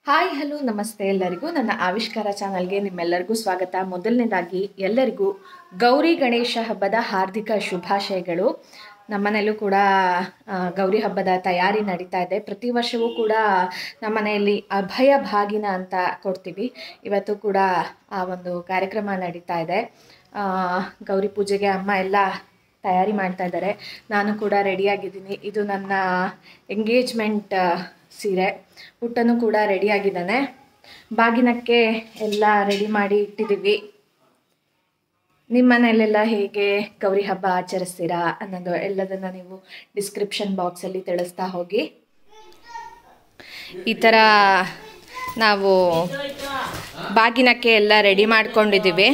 Hi hello ನಮಸ್ತೆ ಎಲ್ಲರಿಗೂ ನನ್ನ ಆವಿಷ್ಕಾರ ಚಾನಲ್ಗೆ ನಿಮ್ಮೆಲ್ಲರಿಗೂ ಸ್ವಾಗತ. ಮೊದಲನೇದಾಗಿ ಎಲ್ಲರಿಗೂ ಗೌರಿ ಗಣೇಶ ಹಬ್ಬದ ಹಾರ್ದಿಕ ಶುಭಾಶಯಗಳು. ನಮ್ಮನೆಯಲ್ಲೂ ಕೂಡ ಗೌರಿ ಹಬ್ಬದ ತಯಾರಿ ನಡೀತಾ ಇದೆ. ಪ್ರತಿ ವರ್ಷವೂ ಕೂಡ ನಮ್ಮನೆಯಲ್ಲಿ ಅಭಯ ಭಾಗಿನ ಅಂತ ಕೊಡ್ತೀವಿ. ಇವತ್ತು ಕೂಡ ಆ ಒಂದು ಕಾರ್ಯಕ್ರಮ ನಡೀತಾ ಇದೆ. ಗೌರಿ ಪೂಜೆಗೆ ಅಮ್ಮ ಎಲ್ಲ ತಯಾರಿ ಮಾಡ್ತಾ ಇದ್ದಾರೆ. ನಾನು ಕೂಡ ರೆಡಿಯಾಗಿದ್ದೀನಿ. ಇದು ನನ್ನ ಎಂಗೇಜ್ಮೆಂಟ್ ಸೀರೆ. ಪುಟ್ಟನೂ ಕೂಡ ರೆಡಿಯಾಗಿದ್ದಾನೆ. ಬಾಗಿನಕ್ಕೆ ಎಲ್ಲ ರೆಡಿ ಮಾಡಿ ಇಟ್ಟಿದ್ದೀವಿ. ನಿಮ್ಮ ಮನೆಯಲ್ಲೆಲ್ಲ ಹೇಗೆ ಗೌರಿ ಹಬ್ಬ ಆಚರಿಸ್ತೀರಾ ಅನ್ನೋದು ಎಲ್ಲದನ್ನು ನೀವು ಡಿಸ್ಕ್ರಿಪ್ಷನ್ ಬಾಕ್ಸಲ್ಲಿ ತಿಳಿಸ್ತಾ ಹೋಗಿ. ಈ ಥರ ನಾವು ಬಾಗಿನಕ್ಕೆ ಎಲ್ಲ ರೆಡಿ ಮಾಡ್ಕೊಂಡಿದ್ದೀವಿ.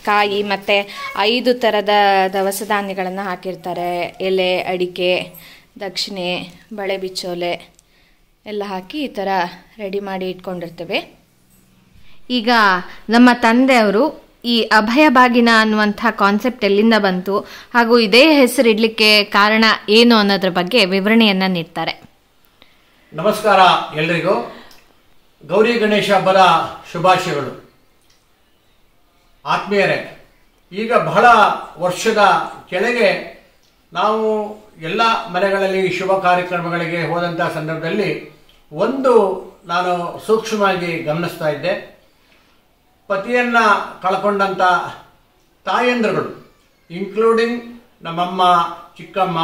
ಕಾಯಿ ಮತ್ತು 5 ಥರದ ದವಸ ಧಾನ್ಯಗಳನ್ನು ಹಾಕಿರ್ತಾರೆ. ಎಲೆ, ಅಡಿಕೆ, ದಕ್ಷಿಣೆ, ಬಳೆ ಬಿಚ್ಚೋಲೆ ಎಲ್ಲ ಹಾಕಿ ಈ ಥರ ರೆಡಿ ಮಾಡಿ ಇಟ್ಕೊಂಡಿರ್ತೇವೆ. ಈಗ ನಮ್ಮ ತಂದೆಯವರು ಈ ಅಭಯ ಬಾಗಿನ ಅನ್ನುವಂಥ ಕಾನ್ಸೆಪ್ಟ್ ಎಲ್ಲಿಂದ ಬಂತು ಹಾಗೂ ಇದೇ ಹೆಸರು ಇಡಲಿಕ್ಕೆ ಕಾರಣ ಏನು ಅನ್ನೋದ್ರ ಬಗ್ಗೆ ವಿವರಣೆಯನ್ನು ನೀಡ್ತಾರೆ. ನಮಸ್ಕಾರ ಎಲ್ರಿಗೂ. ಗೌರಿ ಗಣೇಶ ಹಬ್ಬದ ಶುಭಾಶಯಗಳು. ಆತ್ಮೀಯರೇ, ಈಗ ಬಹಳ ವರ್ಷದ ಕೆಳಗೆ ನಾವು ಎಲ್ಲ ಮನೆಗಳಲ್ಲಿ ಶುಭ ಕಾರ್ಯಕ್ರಮಗಳಿಗೆ ಹೋದಂಥ ಸಂದರ್ಭದಲ್ಲಿ ನಾನು ಸೂಕ್ಷ್ಮವಾಗಿ ಗಮನಿಸ್ತಾ ಇದ್ದೆ. ಪತಿಯನ್ನ ಕಳ್ಕೊಂಡಂಥ ತಾಯಂದ್ರುಗಳು, ಇನ್ಕ್ಲೂಡಿಂಗ್ ನಮ್ಮಮ್ಮ, ಚಿಕ್ಕಮ್ಮ,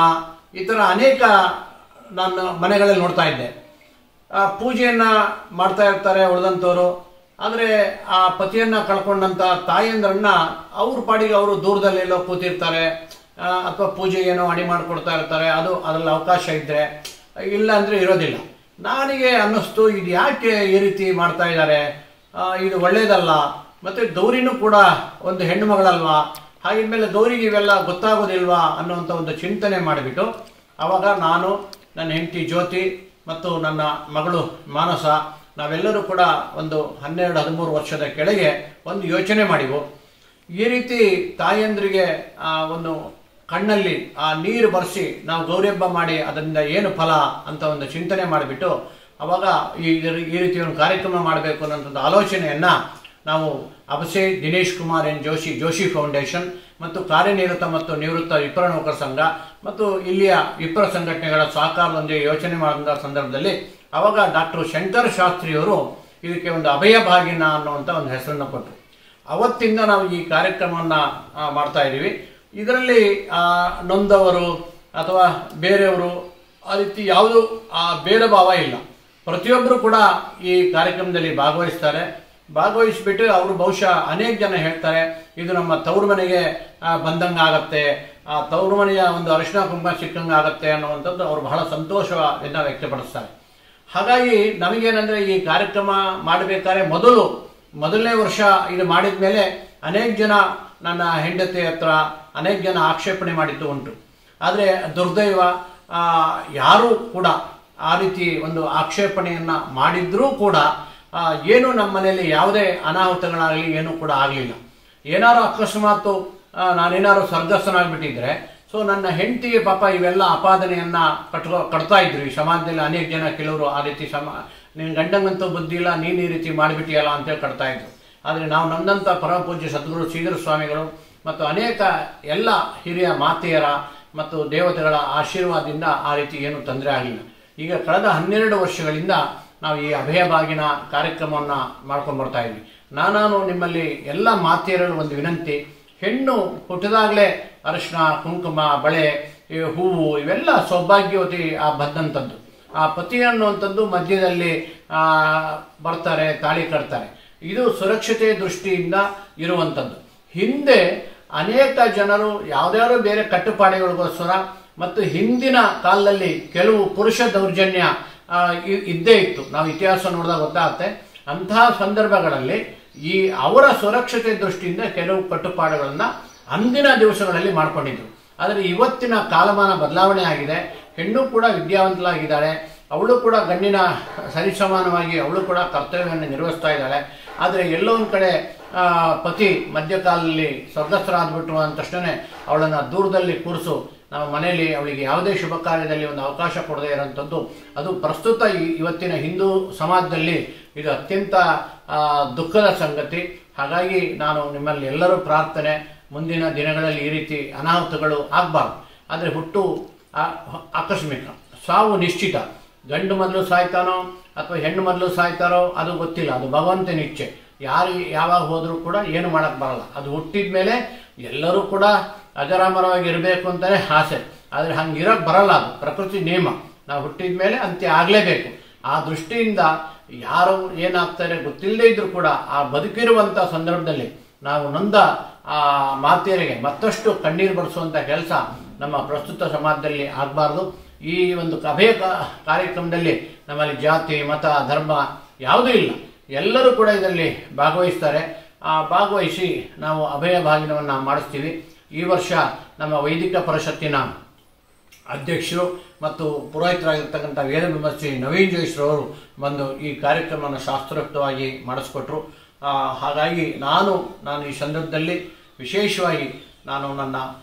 ಈ ಥರ ಅನೇಕ ನಾನು ಮನೆಗಳಲ್ಲಿ ನೋಡ್ತಾ ಇದ್ದೆ. ಪೂಜೆಯನ್ನು ಮಾಡ್ತಾ ಇರ್ತಾರೆ ಉಳಿದಂಥವ್ರು. ಆದರೆ ಆ ಪತಿಯನ್ನ ಕಳ್ಕೊಂಡಂಥ ತಾಯಂದ್ರನ್ನ ಅವ್ರ ಪಾಡಿಗೆ ಅವರು ದೂರದಲ್ಲೆಲ್ಲೋ ಕೂತಿರ್ತಾರೆ, ಅಥವಾ ಪೂಜೆ ಏನೋ ಅಡಿ ಮಾಡಿಕೊಡ್ತಾ ಇರ್ತಾರೆ. ಅದರಲ್ಲಿ ಅವಕಾಶ ಇದ್ದರೆ, ಇಲ್ಲ ಅಂದರೆ ಇರೋದಿಲ್ಲ. ನನಗೆ ಅನ್ನಿಸ್ತು, ಇದು ಯಾಕೆ ಈ ರೀತಿ ಮಾಡ್ತಾ ಇದ್ದಾರೆ, ಇದು ಒಳ್ಳೇದಲ್ಲ. ಮತ್ತು ಗೌರಿನೂ ಕೂಡ ಒಂದು ಹೆಣ್ಣು ಮಗಳಲ್ವಾ, ಹಾಗಿದ್ಮೇಲೆ ಗೌರಿಗೆ ಇವೆಲ್ಲ ಗೊತ್ತಾಗೋದಿಲ್ವಾ ಅನ್ನುವಂಥ ಒಂದು ಚಿಂತನೆ ಮಾಡಿಬಿಟ್ಟು ಆವಾಗ ನಾನು, ನನ್ನ ಹೆಂಡತಿ ಜ್ಯೋತಿ ಮತ್ತು ನನ್ನ ಮಗಳು ಮಾನಸ, ನಾವೆಲ್ಲರೂ ಕೂಡ ಒಂದು 12-13 ವರ್ಷದ ಕೆಳಗೆ ಒಂದು ಯೋಚನೆ ಮಾಡಿವು. ಈ ರೀತಿ ತಾಯಂದ್ರಿಗೆ ಒಂದು ಕಣ್ಣಲ್ಲಿ ಆ ನೀರು ಬರೆಸಿ ನಾವು ಗೌರಿ ಹಬ್ಬ ಮಾಡಿ ಅದರಿಂದ ಏನು ಫಲ ಅಂತ ಒಂದು ಚಿಂತನೆ ಮಾಡಿಬಿಟ್ಟು ಅವಾಗ ಈ ರೀತಿ ಒಂದು ಕಾರ್ಯಕ್ರಮ ಮಾಡಬೇಕು ಅನ್ನೋಂಥ ಆಲೋಚನೆಯನ್ನು ನಾವು ಅಬಸೆ ದಿನೇಶ್ ಕುಮಾರ್ ಎನ್ ಜೋಶಿ ಫೌಂಡೇಶನ್ ಮತ್ತು ಕಾರ್ಯನಿರತ ಮತ್ತು ನಿವೃತ್ತ ವಿಪ್ರ ನೌಕರ ಸಂಘ ಮತ್ತು ಇಲ್ಲಿಯ ವಿಪ್ರ ಸಂಘಟನೆಗಳ ಸಹಕಾರದೊಂದಿಗೆ ಯೋಚನೆ ಮಾಡಿದ ಸಂದರ್ಭದಲ್ಲಿ ಅವಾಗ ಡಾಕ್ಟರ್ ಶಂಕರ ಶಾಸ್ತ್ರಿಯವರು ಇದಕ್ಕೆ ಒಂದು ಅಭಯ ಭಾಗಿನ ಅನ್ನುವಂಥ ಒಂದು ಹೆಸರನ್ನು ಕೊಟ್ಟರು. ಅವತ್ತಿಂದ ನಾವು ಈ ಕಾರ್ಯಕ್ರಮವನ್ನು ಮಾಡ್ತಾ ಇದ್ದೀವಿ. ಇದರಲ್ಲಿ ನೊಂದವರು ಅಥವಾ ಬೇರೆಯವರು ಆ ರೀತಿ ಯಾವುದು ಭೇದ ಭಾವ ಇಲ್ಲ. ಪ್ರತಿಯೊಬ್ಬರು ಕೂಡ ಈ ಕಾರ್ಯಕ್ರಮದಲ್ಲಿ ಭಾಗವಹಿಸಿಬಿಟ್ಟು ಅವರು ಬಹುಶಃ ಅನೇಕ ಜನ ಹೇಳ್ತಾರೆ, ಇದು ನಮ್ಮ ತವರು ಮನೆಗೆ ಬಂದಂಗೆ ಆಗತ್ತೆ, ತವರು ಮನೆಯ ಒಂದು ಅರಿಶಿನ ಕುಂಕುಮ ಸಿಕ್ಕಂಗೆ ಆಗತ್ತೆ ಅನ್ನುವಂಥದ್ದು ಅವರು ಬಹಳ ಸಂತೋಷವನ್ನು ವ್ಯಕ್ತಪಡಿಸ್ತಾರೆ. ಹಾಗಾಗಿ ನಮಗೇನೆಂದರೆ ಈ ಕಾರ್ಯಕ್ರಮ ಮಾಡಬೇಕಾದ್ರೆ ಮೊದಲನೇ ವರ್ಷ ಇದು ಮಾಡಿದ ಮೇಲೆ ಅನೇಕ ಜನ ನನ್ನ ಹೆಂಡತಿ ಹತ್ರ ಅನೇಕ ಜನ ಆಕ್ಷೇಪಣೆ ಮಾಡಿದ್ದು ಉಂಟು. ಆದರೆ ದುರ್ದೈವ, ಯಾರೂ ಕೂಡ ಆ ರೀತಿ ಒಂದು ಆಕ್ಷೇಪಣೆಯನ್ನು ಮಾಡಿದ್ರೂ ಕೂಡ ಏನು ನಮ್ಮ ಮನೆಯಲ್ಲಿ ಯಾವುದೇ ಅನಾಹುತಗಳಾಗಲಿ ಏನೂ ಕೂಡ ಆಗಲಿಲ್ಲ. ಏನಾರು ಅಕಸ್ಮಾತು ನಾನೇನಾದ್ರು ಸ್ವರ್ಗಸ್ಥನಾಗ್ಬಿಟ್ಟಿದ್ರೆ ನನ್ನ ಹೆಂಡತಿಗೆ ಪಾಪ ಇವೆಲ್ಲ ಅಪಾದನೆಯನ್ನು ಕಟ್ತಾ ಇದ್ರು. ಈ ಸಮಾಜದಲ್ಲಿ ಅನೇಕ ಜನ ಕೆಲವರು ಆ ರೀತಿ ನಿನ್ನ ಗಂಡಂಗಂತೂ ಬುದ್ಧಿ ಇಲ್ಲ, ನೀನು ಈ ರೀತಿ ಮಾಡಿಬಿಟ್ಟಿಯಲ್ಲ ಅಂತೇಳಿ ಕಟ್ತಾ ಇದ್ರು. ಆದರೆ ನಾವು ನಮ್ಮಂಥ ಪರಮ ಪೂಜ್ಯ ಸದ್ಗುರು ಶ್ರೀಧರ ಸ್ವಾಮಿಗಳು ಮತ್ತು ಅನೇಕ ಎಲ್ಲ ಹಿರಿಯ ಮಾತೆಯರ ಮತ್ತು ದೇವತೆಗಳ ಆಶೀರ್ವಾದದಿಂದ ಆ ರೀತಿ ಏನೂ ತೊಂದರೆ ಆಗಲಿಲ್ಲ. ಈಗ ಕಳೆದ 12 ವರ್ಷಗಳಿಂದ ನಾವು ಈ ಅಭಯ ಬಾಗಿನ ಕಾರ್ಯಕ್ರಮವನ್ನು ಮಾಡ್ಕೊಂಡು ಬರ್ತಾ ಇದ್ವಿ. ನಾನು ನಿಮ್ಮಲ್ಲಿ ಎಲ್ಲ ಮಾತೆಯರಲ್ಲಿ ಒಂದು ವಿನಂತಿ, ಹೆಣ್ಣು ಹುಟ್ಟಿದಾಗಲೇ ಅರಿಶಿನ, ಕುಂಕುಮ, ಬಳೆ, ಹೂವು ಇವೆಲ್ಲ ಸೌಭಾಗ್ಯವತಿ ಬಂದಂಥದ್ದು. ಆ ಪತಿ ಅನ್ನುವಂಥದ್ದು ಮಧ್ಯದಲ್ಲಿ ಬರ್ತಾರೆ, ತಾಳಿ ಕಟ್ತಾರೆ. ಇದು ಸುರಕ್ಷತೆ ದೃಷ್ಟಿಯಿಂದ ಇರುವಂಥದ್ದು. ಹಿಂದೆ ಅನೇಕ ಜನರು ಯಾವುದ್ಯಾರೋ ಬೇರೆ ಕಟ್ಟುಪಾಡುಗಳಿಗೋಸ್ಕರ ಮತ್ತು ಹಿಂದಿನ ಕಾಲದಲ್ಲಿ ಕೆಲವು ಪುರುಷ ದೌರ್ಜನ್ಯ ಇದ್ದೇ ಇತ್ತು. ನಾವು ಇತಿಹಾಸ ನೋಡಿದಾಗ ಗೊತ್ತಾಗುತ್ತೆ. ಅಂತಹ ಸಂದರ್ಭಗಳಲ್ಲಿ ಅವರ ಸುರಕ್ಷತೆ ದೃಷ್ಟಿಯಿಂದ ಕೆಲವು ಕಟ್ಟುಪಾಡುಗಳನ್ನು ಅಂದಿನ ದಿವಸಗಳಲ್ಲಿ ಮಾಡ್ಕೊಂಡಿದ್ರು. ಆದರೆ ಇವತ್ತಿನ ಕಾಲಮಾನ ಬದಲಾವಣೆ ಆಗಿದೆ. ಹೆಣ್ಣು ಕೂಡ ವಿದ್ಯಾವಂತಲಾಗಿದ್ದಾಳೆ, ಅವಳು ಕೂಡ ಗಂಡಿನ ಸರಿಸಮಾನವಾಗಿ ಅವಳು ಕೂಡ ಕರ್ತವ್ಯವನ್ನು ನಿರ್ವಹಿಸ್ತಾ ಇದ್ದಾಳೆ. ಆದರೆ ಎಲ್ಲೋ ಒಂದು ಕಡೆ ಪತಿ ಮಧ್ಯಕಾಲದಲ್ಲಿ ಸ್ವರ್ಗಸ್ಥರಾದ್ಬಿಟ್ಟು ಅಂದ ತಕ್ಷಣ ಅವಳನ್ನು ದೂರದಲ್ಲಿ ಕೂರಿಸು ನಾವು ಮನೆಯಲ್ಲಿ ಅವಳಿಗೆ ಯಾವುದೇ ಶುಭ ಕಾರ್ಯದಲ್ಲಿ ಒಂದು ಅವಕಾಶ ಕೊಡದೇ ಇರೋಂಥದ್ದು ಅದು ಪ್ರಸ್ತುತ ಇವತ್ತಿನ ಹಿಂದೂ ಸಮಾಜದಲ್ಲಿ ಇದು ಅತ್ಯಂತ ದುಃಖದ ಸಂಗತಿ. ಹಾಗಾಗಿ ನಾನು ನಿಮ್ಮಲ್ಲಿ ಎಲ್ಲರೂ ಪ್ರಾರ್ಥನೆ, ಮುಂದಿನ ದಿನಗಳಲ್ಲಿ ಈ ರೀತಿ ಅನಾಹುತಗಳು ಆಗಬಾರ್ದು. ಆದರೆ ಹುಟ್ಟು ಆಕಸ್ಮಿಕ, ಸಾವು ನಿಶ್ಚಿತ. ಗಂಡು ಮೊದಲು ಸಾಯ್ತಾನೋ ಅಥವಾ ಹೆಣ್ಣು ಮೊದಲು ಸಾಯ್ತಾರೋ ಅದು ಗೊತ್ತಿಲ್ಲ, ಅದು ಭಗವಂತನ ಇಚ್ಛೆ. ಯಾರು ಯಾವಾಗ ಹೋದರೂ ಕೂಡ ಏನು ಮಾಡಕ್ಕೆ ಬರಲ್ಲ. ಅದು ಹುಟ್ಟಿದ ಮೇಲೆ ಎಲ್ಲರೂ ಕೂಡ ಅಜರಾಮರವಾಗಿ ಇರಬೇಕು ಅಂತಲೇ ಆಸೆ, ಆದರೆ ಹಂಗಿರೋಕ್ಕೆ ಬರಲ್ಲ. ಅದು ಪ್ರಕೃತಿ ನಿಯಮ. ನಾವು ಹುಟ್ಟಿದ ಮೇಲೆ ಅಂತ್ಯ ಆಗಲೇಬೇಕು. ಆ ದೃಷ್ಟಿಯಿಂದ ಯಾರು ಏನಾಗ್ತಾರೆ ಗೊತ್ತಿಲ್ಲದೆ ಇದ್ರೂ ಕೂಡ ಆ ಬದುಕಿರುವಂಥ ಸಂದರ್ಭದಲ್ಲಿ ನಾವು ನೊಂದ ಆ ಮಾತೆಯರಿಗೆ ಮತ್ತಷ್ಟು ಕಣ್ಣೀರು ಬಡಿಸುವಂಥ ಕೆಲಸ ನಮ್ಮ ಪ್ರಸ್ತುತ ಸಮಾಜದಲ್ಲಿ ಆಗಬಾರ್ದು. ಈ ಒಂದು ಅಭಯ ಕಾರ್ಯಕ್ರಮದಲ್ಲಿ ನಮ್ಮಲ್ಲಿ ಜಾತಿ, ಮತ, ಧರ್ಮ ಯಾವುದೂ ಇಲ್ಲ, ಎಲ್ಲರೂ ಕೂಡ ಇದರಲ್ಲಿ ಭಾಗವಹಿಸ್ತಾರೆ. ಭಾಗವಹಿಸಿ ನಾವು ಅಭಯ ಭಾಗಿನವನ್ನು ಮಾಡಿಸ್ತೀವಿ. ಈ ವರ್ಷ ನಮ್ಮ ವೈದಿಕ ಪರಿಷತ್ತಿನ ಅಧ್ಯಕ್ಷರು ಮತ್ತು ಪುರೋಹಿತರಾಗಿರ್ತಕ್ಕಂಥ ವೇದ ವಿಮರ್ಶಿ ನವೀನ್ ಜೋಯಿಸ್ರವರು ಬಂದು ಈ ಕಾರ್ಯಕ್ರಮವನ್ನು ಶಾಸ್ತ್ರೋಕ್ತವಾಗಿ ಮಾಡಿಸ್ಕೊಟ್ರು. ಹಾಗಾಗಿ ನಾನು ಈ ಸಂದರ್ಭದಲ್ಲಿ ವಿಶೇಷವಾಗಿ ನಾನು ನನ್ನ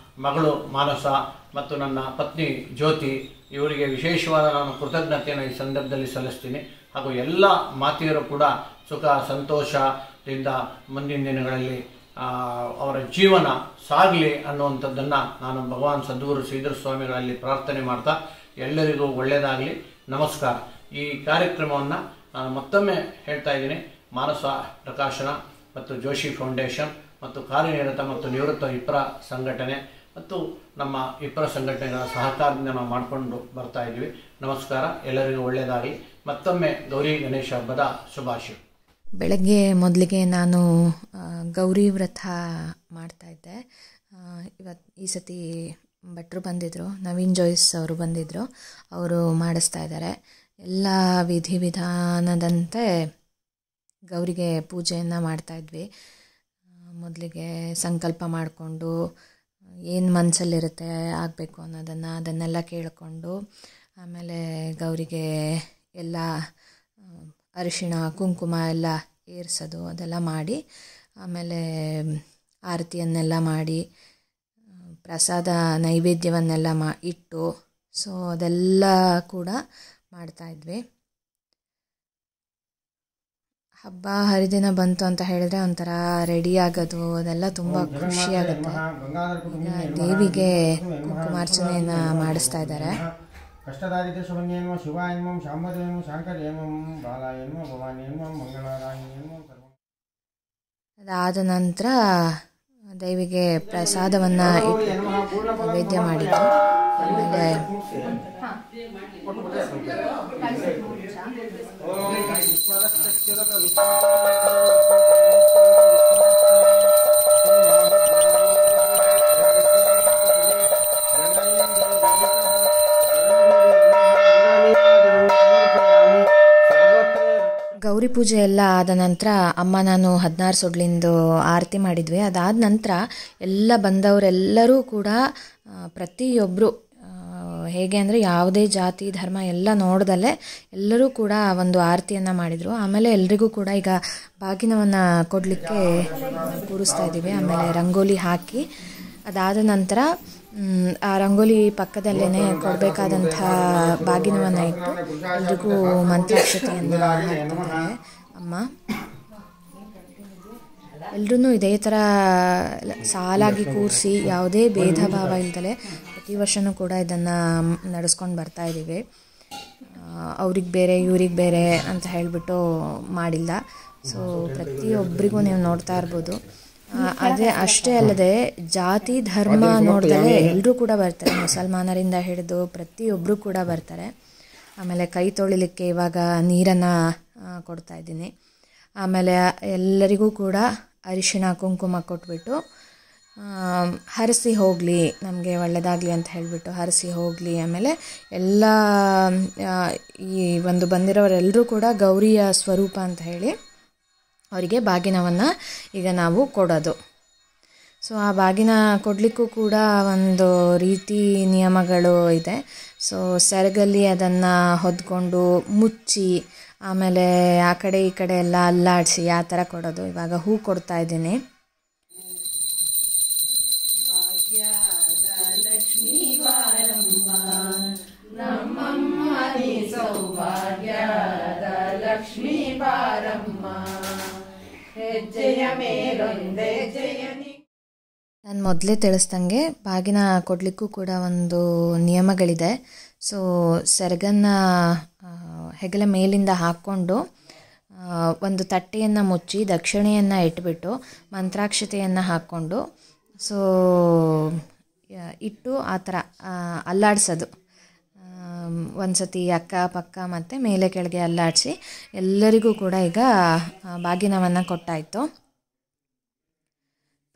ಮಗಳು ಮಾನಸ ಮತ್ತು ನನ್ನ ಪತ್ನಿ ಜ್ಯೋತಿ ಇವರಿಗೆ ವಿಶೇಷವಾದ ನಾನು ಕೃತಜ್ಞತೆಯನ್ನು ಈ ಸಂದರ್ಭದಲ್ಲಿ ಸಲ್ಲಿಸ್ತೀನಿ. ಹಾಗೂ ಎಲ್ಲ ಮಾತೆಯರು ಕೂಡ ಸುಖ ಸಂತೋಷದಿಂದ ಮುಂದಿನ ದಿನಗಳಲ್ಲಿ ಅವರ ಜೀವನ ಸಾಗಲಿ ಅನ್ನುವಂಥದ್ದನ್ನು ನಾನು ಭಗವಾನ್ ಸದ್ಗುರು ಶ್ರೀಧರ ಸ್ವಾಮಿಗಳಲ್ಲಿ ಪ್ರಾರ್ಥನೆ ಮಾಡ್ತಾ ಎಲ್ಲರಿಗೂ ಒಳ್ಳೆಯದಾಗಲಿ. ನಮಸ್ಕಾರ. ಈ ಕಾರ್ಯಕ್ರಮವನ್ನು ನಾನು ಮತ್ತೊಮ್ಮೆ ಹೇಳ್ತಾ ಇದ್ದೀನಿ. ಮಾನಸ ಪ್ರಕಾಶನ ಮತ್ತು ಜೋಶಿ ಫೌಂಡೇಶನ್ ಮತ್ತು ಕಾರ್ಯನಿರತ ಮತ್ತು ನಿವೃತ್ತ ವಿಪ್ರ ಸಂಘಟನೆ ಮತ್ತು ನಮ್ಮ ವಿಪ್ರ ಸಂಘಟನೆಗಳ ಸಹಕಾರದಿಂದ ನಾವು ಮಾಡಿಕೊಂಡು ಬರ್ತಾ ಇದ್ವಿ. ನಮಸ್ಕಾರ, ಎಲ್ಲರಿಗೂ ಒಳ್ಳೆಯದಾಗಲಿ. ಮತ್ತೊಮ್ಮೆ ಗೌರಿ ಗಣೇಶ ಹಬ್ಬದ ಶುಭಾಶಯ. ಬೆಳಗ್ಗೆ ಮೊದಲಿಗೆ ನಾನು ಗೌರಿ ವ್ರತ ಮಾಡ್ತಾಯಿದ್ದೆ. ಈ ಸತಿ ಭಟ್ರು ಬಂದಿದ್ದರು, ನವೀನ್ ಜೋಯಿಸ್ ಅವರು ಬಂದಿದ್ದರು. ಅವರು ಮಾಡಿಸ್ತಾ ಇದ್ದಾರೆ. ಎಲ್ಲ ವಿಧಿವಿಧಾನದಂತೆ ಗೌರಿಗೆ ಪೂಜೆಯನ್ನು ಮಾಡ್ತಾಯಿದ್ವಿ. ಮೊದಲಿಗೆ ಸಂಕಲ್ಪ ಮಾಡಿಕೊಂಡು ಏನು ಮನಸ್ಸಲ್ಲಿರುತ್ತೆ ಆಗಬೇಕು ಅದನ್ನೆಲ್ಲ ಕೇಳಿಕೊಂಡು, ಆಮೇಲೆ ಗೌರಿಗೆ ಎಲ್ಲ ಅರಿಶಿಣ ಕುಂಕುಮ ಎಲ್ಲ ಏರಿಸೋದು ಅದೆಲ್ಲ ಮಾಡಿ, ಆಮೇಲೆ ಆರತಿಯನ್ನೆಲ್ಲ ಮಾಡಿ, ಪ್ರಸಾದ ನೈವೇದ್ಯವನ್ನೆಲ್ಲ ಇಟ್ಟು, ಸೊ ಅದೆಲ್ಲ ಕೂಡ ಮಾಡ್ತಾಯಿದ್ವಿ. ಹಬ್ಬ ಹರಿದಿನ ಬಂತು ಅಂತ ಹೇಳಿದ್ರೆ ಒಂಥರ ರೆಡಿ ಆಗೋದು ಅದೆಲ್ಲ ತುಂಬ ಖುಷಿಯಾಗುತ್ತೆ. ದೇವಿಗೆ ಕುಂಕುಮಾರ್ಚನೆಯನ್ನು ಮಾಡಿಸ್ತಾ ಇದ್ದಾರೆ. ಕಷ್ಟದಾರಿದ್ರ್ಯ ಶೂನ್ಯೇನ್ವ ಶಿವಾಯನ್ವಂ ಶಾಂಬದೇನ್ವಂ ಶಾಂಕರೇನ್ವಂ ಬಾಲಾಯನ್ವಂ ಭವಾನ್ಯನ್ವಂ ಮಂಗಳಾರಾಯನ್ವಂ. ಅದಾದ ನಂತರ ದೇವಿಗೆ ಪ್ರಸಾದವನ್ನು ನೈವೇದ್ಯ ಮಾಡಿದ್ದು. ಆಮೇಲೆ ಗೌರಿ ಪೂಜೆ ಎಲ್ಲ ಆದ ನಂತರ ಅಮ್ಮ ನಾನು 16 ಸೊಡ್ಲಿಂದು ಆರತಿ ಮಾಡಿದ್ವಿ. ಅದಾದ ನಂತರ ಎಲ್ಲ ಬಂದವರೆಲ್ಲರೂ ಕೂಡ ಪ್ರತಿಯೊಬ್ಬರು ಹೇಗೆ ಅಂದರೆ ಯಾವುದೇ ಜಾತಿ ಧರ್ಮ ಎಲ್ಲ ನೋಡ್ದಲ್ಲೇ ಎಲ್ಲರೂ ಕೂಡ ಒಂದು ಆರತಿಯನ್ನು ಮಾಡಿದರು. ಆಮೇಲೆ ಎಲ್ರಿಗೂ ಕೂಡ ಈಗ ಬಾಗಿನವನ್ನು ಕೊಡಲಿಕ್ಕೆ ಕೂರಿಸ್ತಾ ಇದ್ದೀವಿ. ಆಮೇಲೆ ರಂಗೋಲಿ ಹಾಕಿ ಅದಾದ ನಂತರ ಆ ರಂಗೋಲಿ ಪಕ್ಕದಲ್ಲೇ ಕೊಡಬೇಕಾದಂಥ ಬಾಗಿನವನ್ನು ಇಟ್ಟು ಎಲ್ರಿಗೂ ಮಂತ್ರಾಕ್ಷತೆಯನ್ನು ಹಾಕ್ತಿದ್ದಾರೆ ಅಮ್ಮ. ಎಲ್ಲರೂ ಇದೇ ಥರ ಸಾಲಾಗಿ ಕೂರಿಸಿ ಯಾವುದೇ ಭೇದ ಭಾವ ಇಲ್ದಲೆ ಪ್ರತಿ ವರ್ಷವೂ ಕೂಡ ಇದನ್ನು ನಡೆಸ್ಕೊಂಡು ಬರ್ತಾ ಇದ್ದೀವಿ. ಅವ್ರಿಗೆ ಬೇರೆ ಇವ್ರಿಗೆ ಬೇರೆ ಅಂತ ಹೇಳಿಬಿಟ್ಟು ಮಾಡಿಲ್ಲ. ಸೊ ಪ್ರತಿಯೊಬ್ಬರಿಗೂ ನೀವು ನೋಡ್ತಾ ಇರ್ಬೋದು. ಅಷ್ಟೇ ಅಲ್ಲದೆ ಜಾತಿ ಧರ್ಮ ನೋಡ್ದಲೇ ಎಲ್ಲರೂ ಕೂಡ ಬರ್ತಾರೆ. ಮುಸಲ್ಮಾನರಿಂದ ಹಿಡಿದು ಪ್ರತಿಯೊಬ್ಬರು ಕೂಡ ಬರ್ತಾರೆ. ಆಮೇಲೆ ಕೈ ತೊಳಿಲಿಕ್ಕೆ ಇವಾಗ ನೀರನ್ನು ಕೊಡ್ತಾ ಇದ್ದೀನಿ. ಆಮೇಲೆ ಎಲ್ಲರಿಗೂ ಕೂಡ ಅರಿಶಿಣ ಕುಂಕುಮ ಕೊಟ್ಬಿಟ್ಟು ಹರಿಸಿ ಹೋಗಲಿ, ನಮಗೆ ಒಳ್ಳೆಯದಾಗಲಿ ಅಂತ ಹೇಳಿಬಿಟ್ಟು ಹರಿಸಿ ಹೋಗಲಿ. ಆಮೇಲೆ ಎಲ್ಲ ಈ ಒಂದು ಬಂದಿರೋರೆಲ್ಲರೂ ಕೂಡ ಗೌರಿಯ ಸ್ವರೂಪ ಅಂತ ಹೇಳಿ ಅವರಿಗೆ ಬಾಗಿನವನ್ನು ಈಗ ನಾವು ಕೊಡೋದು. ಸೊ ಆ ಬಾಗಿನ ಕೊಡಲಿಕ್ಕೂ ಕೂಡ ಒಂದು ರೀತಿ ನಿಯಮಗಳು ಇದೆ. ಸೊ ಸೆರಗಲ್ಲಿ ಅದನ್ನು ಹೊದ್ಕೊಂಡು ಮುಚ್ಚಿ ಆಮೇಲೆ ಆ ಕಡೆ ಈ ಕಡೆ ಎಲ್ಲ ಅಲ್ಲಾಡಿಸಿ ಆ ಥರ ಕೊಡೋದು. ಇವಾಗ ಹೂ ಕೊಡ್ತಾ ಇದ್ದೀನಿ. ಭಾಗ್ಯದ ಲಕ್ಷ್ಮೀ ಭಾಗ್ಯದ ಲಕ್ಷ್ಮೀ ಬಾರಮ್ಮ ಹೆಜ್ಜೆಯ ಮೇಲೊಂದೆ ಜಯನಿ. ನಾನು ಮೊದಲೇ ತಿಳಿಸ್ದಂಗೆ ಬಾಗಿನ ಕೊಡಲಿಕ್ಕೂ ಕೂಡ ಒಂದು ನಿಯಮಗಳಿದೆ. ಸೊ ಸೆರಗನ್ನು ಹೆಗಲ ಮೇಲಿಂದ ಹಾಕ್ಕೊಂಡು ಒಂದು ತಟ್ಟೆಯನ್ನು ಮುಚ್ಚಿ ದಕ್ಷಿಣೆಯನ್ನು ಇಟ್ಬಿಟ್ಟು ಮಂತ್ರಾಕ್ಷತೆಯನ್ನು ಹಾಕ್ಕೊಂಡು ಸೊ ಇಟ್ಟು ಆ ಥರ ಅಲ್ಲಾಡಿಸೋದು. ಒಂದು ಸತಿ ಅಕ್ಕ ಪಕ್ಕ ಮತ್ತು ಮೇಲೆ ಕೆಳಗೆ ಅಲ್ಲಾಡಿಸಿ ಎಲ್ಲರಿಗೂ ಕೂಡ ಈಗ ಬಾಗಿನವನ್ನು ಕೊಟ್ಟಾಯಿತು.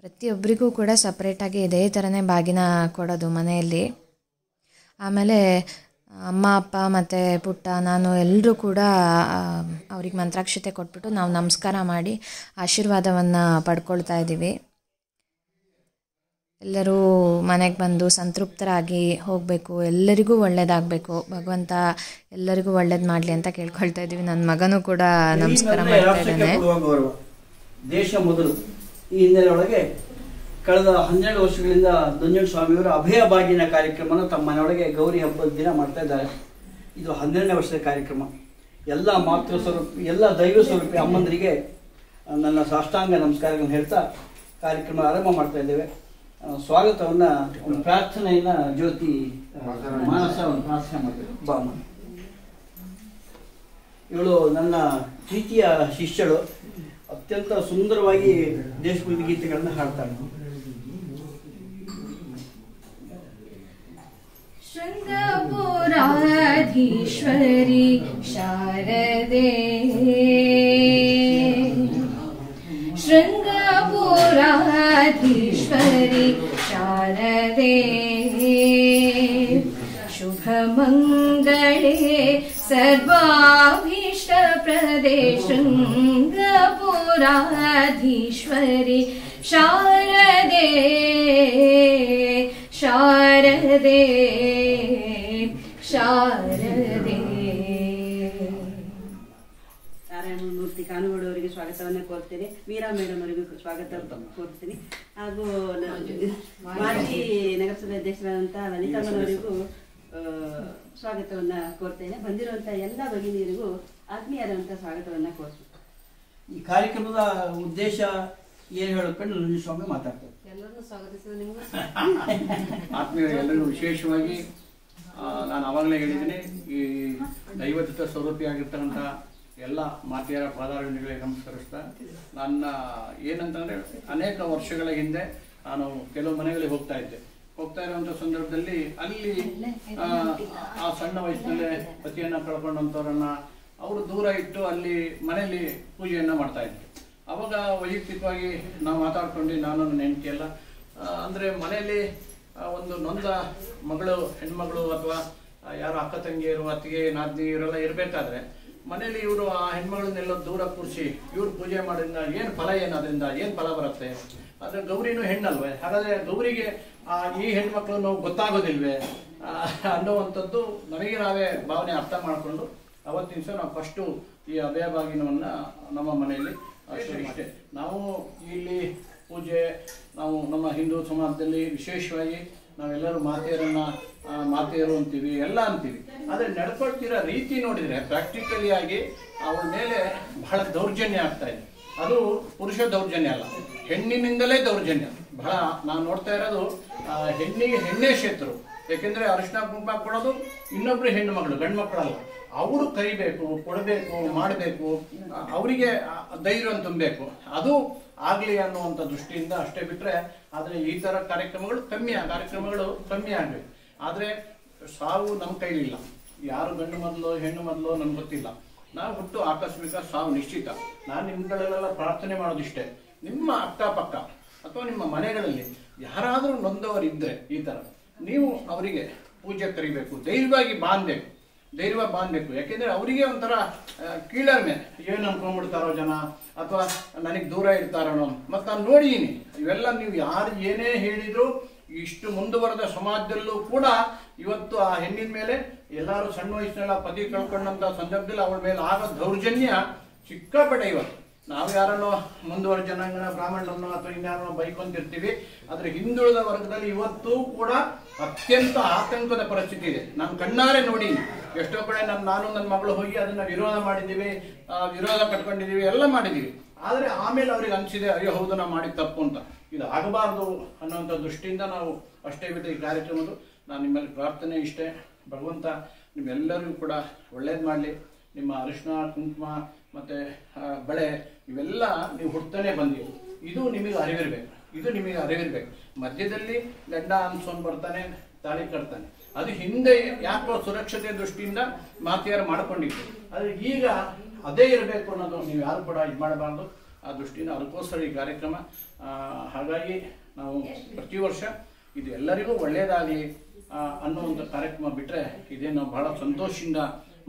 ಪ್ರತಿಯೊಬ್ಬರಿಗೂ ಕೂಡ ಸಪ್ರೇಟಾಗಿ ಇದೇ ಥರನೇ ಬಾಗಿನ ಕೊಡೋದು ಮನೆಯಲ್ಲಿ. ಆಮೇಲೆ ಅಮ್ಮ ಅಪ್ಪ ಮತ್ತು ಪುಟ್ಟ ನಾನು ಎಲ್ಲರೂ ಕೂಡ ಅವ್ರಿಗೆ ಮಂತ್ರಾಕ್ಷತೆ ಕೊಟ್ಬಿಟ್ಟು ನಾವು ನಮಸ್ಕಾರ ಮಾಡಿ ಆಶೀರ್ವಾದವನ್ನು ಪಡ್ಕೊಳ್ತಾ ಇದ್ದೀವಿ. ಎಲ್ಲರೂ ಮನೆಗೆ ಬಂದು ಸಂತೃಪ್ತರಾಗಿ ಹೋಗಬೇಕು, ಎಲ್ಲರಿಗೂ ಒಳ್ಳೇದಾಗಬೇಕು, ಭಗವಂತ ಎಲ್ಲರಿಗೂ ಒಳ್ಳೇದು ಮಾಡಲಿ ಅಂತ ಕೇಳ್ಕೊಳ್ತಾ ಇದ್ದೀವಿ. ನನ್ನ ಮಗನೂ ಕೂಡ ನಮಸ್ಕಾರ ಮಾಡ್ತಾ ಇದ್ದಾನೆ. ದೇಶ ಮೊದಲು ಈ ಹಿನ್ನೆಲೆ ಒಳಗೆ ಕಳೆದ 12 ವರ್ಷಗಳಿಂದ ನಂಜುಂಡ ಸ್ವಾಮಿಯವರು ಅಭಯ ಬಾಗಿನ ಕಾರ್ಯಕ್ರಮನ ತಮ್ಮ ಮನೆಯೊಳಗೆ ಗೌರಿ ಹಬ್ಬದ ದಿನ ಮಾಡ್ತಾ ಇದ್ದಾರೆ. ಇದು 12ನೇ ವರ್ಷದ ಕಾರ್ಯಕ್ರಮ. ಎಲ್ಲ ಮಾತೃ ಸ್ವರೂಪಿ, ಎಲ್ಲ ದೈವ ಸ್ವರೂಪಿ ಅಮ್ಮಂದರಿಗೆ ನನ್ನ ಸಾಷ್ಟಾಂಗ ನಮಸ್ಕಾರಗಳನ್ನು ಹೇಳ್ತಾ ಕಾರ್ಯಕ್ರಮ ಆರಂಭ ಮಾಡ್ತಾ ಇದ್ದೇವೆ. ಸ್ವಾಗತವನ್ನು ಒಂದು ಪ್ರಾರ್ಥನೆಯನ್ನ ಜ್ಯೋತಿ ಮಾನಸ ಒಂದು ಪ್ರಾರ್ಥನೆ ಮಾಡ್ತೇವೆ. ಬಾಮ ಇವಳು ನನ್ನ ಪ್ರೀತಿಯ ಶಿಷ್ಯಳು, ಅತ್ಯಂತ ಸುಂದರವಾಗಿ ದೇಶಭಕ್ತಿ ಗೀತೆಗಳನ್ನು ಹಾಡ್ತಾಳೆ. ಶೃಂಗಪುರಾಧೀಶ್ವರಿ ಶಾರದೆ, ಶೃಂಗಪುರಾಧೀಶ್ವರಿ ಶಾರದೆ, ಶುಭಮಂಗಳೇ ಸರ್ವಾಭೀಷ್ಟಪ್ರದೇ ಶೃಂಗಪುರಾಧೀಶ್ವರಿ ಶಾರದೆ, ಶಾರದೆ, ಶಾರದೆ. ನಾರಾಯಣಮೂರ್ತಿ ಕಾನುಗೋಡು ಅವರಿಗೆ ಸ್ವಾಗತವನ್ನು ಕೋರ್ತೇನೆ. ಮೀರಾ ಮೇಡಮ್ ಅವರಿಗೂ ಸ್ವಾಗತ ಕೋರ್ತೀನಿ. ಹಾಗೂ ಮಾಜಿ ನಗರಸಭೆ ಅಧ್ಯಕ್ಷರಾದಂತಹ ಲಲಿತಮ್ಮನವರಿಗೂ ಸ್ವಾಗತವನ್ನ ಕೋರ್ತೇನೆ. ಬಂದಿರುವಂತಹ ಎಲ್ಲ ಭಗಿನಿಯರಿಗೂ ಆತ್ಮೀಯರಾದಂತಹ ಸ್ವಾಗತವನ್ನ ಕೋರ್ತೀನಿ. ಈ ಕಾರ್ಯಕ್ರಮದ ಉದ್ದೇಶ ಏನು ಹೇಳ್ಕೊಂಡು ನಂಜುಂಡ ಸ್ವಾಮಿ ಮಾತಾಡ್ತಾರೆ. ಎಲ್ಲರನ್ನೂ ಸ್ವಾಗತಿಸೋದು ನಿಮಗೂ. ಆತ್ಮೀಯ ಎಲ್ಲರಿಗೂ ವಿಶೇಷವಾಗಿ ನಾನು ಆವಾಗಲೇ ಹೇಳಿದ್ದೀನಿ, ಈ ದೈವತ್ವ ಸ್ವರೂಪಿಯಾಗಿರ್ತಕ್ಕಂಥ ಎಲ್ಲ ಮಾತೆಯರ ಪಾದಾರವಿಂದಗಳಿಗೆ ನಮಸ್ಕರಿಸ್ತಾ, ನನ್ನ ಏನಂತಂದರೆ ಅನೇಕ ವರ್ಷಗಳ ಹಿಂದೆ ನಾನು ಕೆಲವು ಮನೆಗಳಿಗೆ ಹೋಗ್ತಾ ಇರುವಂಥ ಸಂದರ್ಭದಲ್ಲಿ ಅಲ್ಲಿ ಆ ಸಣ್ಣ ವಯಸ್ಸಿನಲ್ಲೇ ಪತಿಯನ್ನು ಕಳ್ಕೊಂಡಂಥವ್ರನ್ನ ಅವರು ದೂರ ಇಟ್ಟು ಅಲ್ಲಿ ಮನೆಯಲ್ಲಿ ಪೂಜೆಯನ್ನು ಮಾಡ್ತಾ ಇದ್ದೆ. ಅವಾಗ ವೈಯಕ್ತಿಕವಾಗಿ ನಾವು ಮಾತಾಡ್ಕೊಂಡು ನಾನು ನನ್ನ ಹೆಂಡತಿ ಎಲ್ಲ ಅಂದರೆ ಮನೆಯಲ್ಲಿ ಒಂದು ನೊಂದ ಮಗಳು, ಹೆಣ್ಮಗಳು ಅಥವಾ ಯಾರು ಅಕ್ಕ ತಂಗಿಯರು, ಅತ್ತಿಗೆ ನಾದಿನಿ ಇವರೆಲ್ಲ ಇರಬೇಕಾದ್ರೆ ಮನೇಲಿ ಇವರು ಆ ಹೆಣ್ಮಗಳನ್ನೆಲ್ಲ ದೂರ ಕೂರಿಸಿ ಇವ್ರು ಪೂಜೆ ಮಾಡೋದ್ರಿಂದ ಏನು ಫಲ, ಏನು ಅದರಿಂದ ಏನು ಫಲ ಬರುತ್ತೆ? ಆದರೆ ಗೌರಿನೂ ಹೆಣ್ಣಲ್ವೇ, ಹಾಗಾದರೆ ಗೌರಿಗೆ ಈ ಹೆಣ್ಮಕ್ಳು ನಾವು ಗೊತ್ತಾಗೋದಿಲ್ವೇ ಅನ್ನೋವಂಥದ್ದು ನಮಗೆ ನಾವೇ ಭಾವನೆ ಅರ್ಥ ಮಾಡಿಕೊಂಡು ಅವತ್ತಿನ ದಿವಸ ನಾವು ಫಸ್ಟು ಈ ಅಭಯ ಬಾಗಿನವನ್ನು ನಮ್ಮ ಮನೆಯಲ್ಲಿ ಇಷ್ಟೇ. ನಾವು ಇಲ್ಲಿ ಪೂಜೆ, ನಾವು ನಮ್ಮ ಹಿಂದೂ ಸಮಾಜದಲ್ಲಿ ವಿಶೇಷವಾಗಿ ನಾವೆಲ್ಲರೂ ಮಾತೆಯರು ಅಂತೀವಿ, ಎಲ್ಲ ಅಂತೀವಿ. ಆದರೆ ನಡ್ಕೊಳ್ತಿರೋ ರೀತಿ ನೋಡಿದರೆ ಪ್ರಾಕ್ಟಿಕಲಿ ಆಗಿ ಅವಳ ಮೇಲೆ ಬಹಳ ದೌರ್ಜನ್ಯ ಆಗ್ತಾ ಇದೆ. ಅದು ಪುರುಷ ದೌರ್ಜನ್ಯ ಅಲ್ಲ, ಹೆಣ್ಣಿನಿಂದಲೇ ದೌರ್ಜನ್ಯ. ಬಹಳ ನಾವು ನೋಡ್ತಾ ಇರೋದು ಹೆಣ್ಣೇ ಶೇತರು. ಯಾಕೆಂದರೆ ಅರಿಶಿನ ಕುಂಕುಮ ಕೊಡೋದು ಇನ್ನೊಬ್ರು ಹೆಣ್ಣು ಮಗಳು, ಗಂಡು ಮಕ್ಕಳಲ್ಲ. ಅವರು ಕರಿಬೇಕು, ಕೊಡಬೇಕು, ಮಾಡಬೇಕು, ಅವರಿಗೆ ಧೈರ್ಯವನ್ನು ತುಂಬಬೇಕು, ಅದು ಆಗಲಿ ಅನ್ನುವಂಥ ದೃಷ್ಟಿಯಿಂದ ಅಷ್ಟೇ ಬಿಟ್ಟರೆ. ಆದರೆ ಈ ಥರ ಕಾರ್ಯಕ್ರಮಗಳು ಕಮ್ಮಿ ಆಗಬೇಕು. ಆದರೆ ಸಾವು ನಮ್ಮ ಕೈಲಿಲ್ಲ. ಯಾರು ಗಂಡು ಮೊದಲು ಹೆಣ್ಣು ಮೊದಲು ನಮ್ಗೆ ಗೊತ್ತಿಲ್ಲ. ನಾವು ಹುಟ್ಟು ಆಕಸ್ಮಿಕ, ಸಾವು ನಿಶ್ಚಿತ. ನಾನು ನಿಮ್ಗಳಲ್ಲೆಲ್ಲ ಪ್ರಾರ್ಥನೆ ಮಾಡೋದಿಷ್ಟೇ, ನಿಮ್ಮ ಅಕ್ಕಪಕ್ಕ ಅಥವಾ ನಿಮ್ಮ ಮನೆಗಳಲ್ಲಿ ಯಾರಾದರೂ ನೊಂದವರಿದ್ದರೆ ಈ ಥರ ನೀವು ಅವರಿಗೆ ಪೂಜೆ ಕರಿಬೇಕು, ಧೈರ್ಯವಾಗಿ ಬಾಂಧಬೇಕು. ಯಾಕೆಂದರೆ ಅವರಿಗೆ ಒಂಥರ ಕೀಳರಿಮೆ, ಏನು ಅನ್ಕೊಂಡ್ಬಿಡ್ತಾರೋ ಜನ, ಅಥವಾ ನನಗೆ ದೂರ ಇರ್ತಾರೋ. ಮತ್ತು ನಾನು ನೋಡಿದ್ದೀನಿ ಇವೆಲ್ಲ. ನೀವು ಯಾರು ಏನೇ ಹೇಳಿದ್ರು ಇಷ್ಟು ಮುಂದುವರೆದ ಸಮಾಜದಲ್ಲೂ ಕೂಡ ಇವತ್ತು ಆ ಹೆಣ್ಣಿನ ಮೇಲೆ ಎಲ್ಲರೂ ಸಣ್ಣ ವಯಸ್ಸಿನೆಲ್ಲ ಪತಿ ಕಳ್ಕೊಂಡಂಥ ಸಂದರ್ಭದಲ್ಲಿ ಅವಳ ಮೇಲೆ ಆಗೋ ದೌರ್ಜನ್ಯ ಸಿಕ್ಕಾಪಟ್ಟೆ ಇವತ್ತು. ನಾವು ಯಾರನ್ನೋ ಮುಂದುವರೆದ ಜನಾಂಗನ ಬ್ರಾಹ್ಮಣರನ್ನು ಅಥವಾ ಇನ್ಯಾರನ್ನೋ ಬೈಕೊಂತಿರ್ತೀವಿ. ಆದರೆ ಹಿಂದುಳಿದ ವರ್ಗದಲ್ಲಿ ಇವತ್ತೂ ಕೂಡ ಅತ್ಯಂತ ಆತಂಕದ ಪರಿಸ್ಥಿತಿ ಇದೆ. ನಾನು ಕಣ್ಣಾರೆ ನೋಡಿ ಎಷ್ಟೋ ಕಡೆ ನಾನು ನನ್ನ ಮಗಳು ಹೋಗಿ ಅದನ್ನ ವಿರೋಧ ಮಾಡಿದ್ದೀವಿ, ವಿರೋಧ ಕಟ್ಕೊಂಡಿದ್ದೀವಿ, ಎಲ್ಲ ಮಾಡಿದ್ದೀವಿ. ಆದರೆ ಆಮೇಲೆ ಅವ್ರಿಗೆ ಅನಿಸಿದೆ, ಅಯ್ಯೋ ಹೌದು ನಾವು ಮಾಡಿದ ತಪ್ಪು ಅಂತ. ಇದು ಆಗಬಾರ್ದು ಅನ್ನೋಂಥ ದೃಷ್ಟಿಯಿಂದ ನಾವು ಅಷ್ಟೇ ಬಿಟ್ಟು ಈ ಕಾರ್ಯಕ್ರಮದ್ದು ನಾನು ನಿಮ್ಮಲ್ಲಿ ಪ್ರಾರ್ಥನೆ ಇಷ್ಟೇ, ಭಗವಂತ ನಿಮ್ಮೆಲ್ಲರಿಗೂ ಕೂಡ ಒಳ್ಳೇದು ಮಾಡಲಿ. ನಿಮ್ಮ ಅರಿಶಿನ ಕುಂಕುಮ ಮತ್ತು ಬಳೆ ಇವೆಲ್ಲ ನೀವು ಹುಡ್ತಾನೆ ಬಂದಿರಿ. ಇದು ನಿಮಗೆ ಅರಿವಿರ್ಬೇಕು. ಮಧ್ಯದಲ್ಲಿ ಗಂಡ ಅನ್ಸ್ಕೊಂಡು ಬರ್ತಾನೆ, ತಾಳಿ ಕಟ್ತಾನೆ. ಅದು ಹಿಂದೆ ಯಾಕೋ ಸುರಕ್ಷತೆ ದೃಷ್ಟಿಯಿಂದ ಮಾತಿಯಾರು ಮಾಡ್ಕೊಂಡಿತ್ತು. ಆದರೆ ಈಗ ಅದೇ ಇರಬೇಕು ಅನ್ನೋದು ನೀವು ಯಾರು ಕೂಡ ಇದು ಮಾಡಬಾರ್ದು. ಆ ದೃಷ್ಟಿಯಿಂದ ಅದಕ್ಕೋಸ್ಕರ ಈ ಕಾರ್ಯಕ್ರಮ. ಹಾಗಾಗಿ ನಾವು ಪ್ರತಿ ವರ್ಷ ಇದು ಎಲ್ಲರಿಗೂ ಒಳ್ಳೆಯದಾಗಲಿ ಅನ್ನೋವಂಥ ಕಾರ್ಯಕ್ರಮ ಬಿಟ್ಟರೆ ಇದೇ ನಾವು ಬಹಳ ಸಂತೋಷದಿಂದ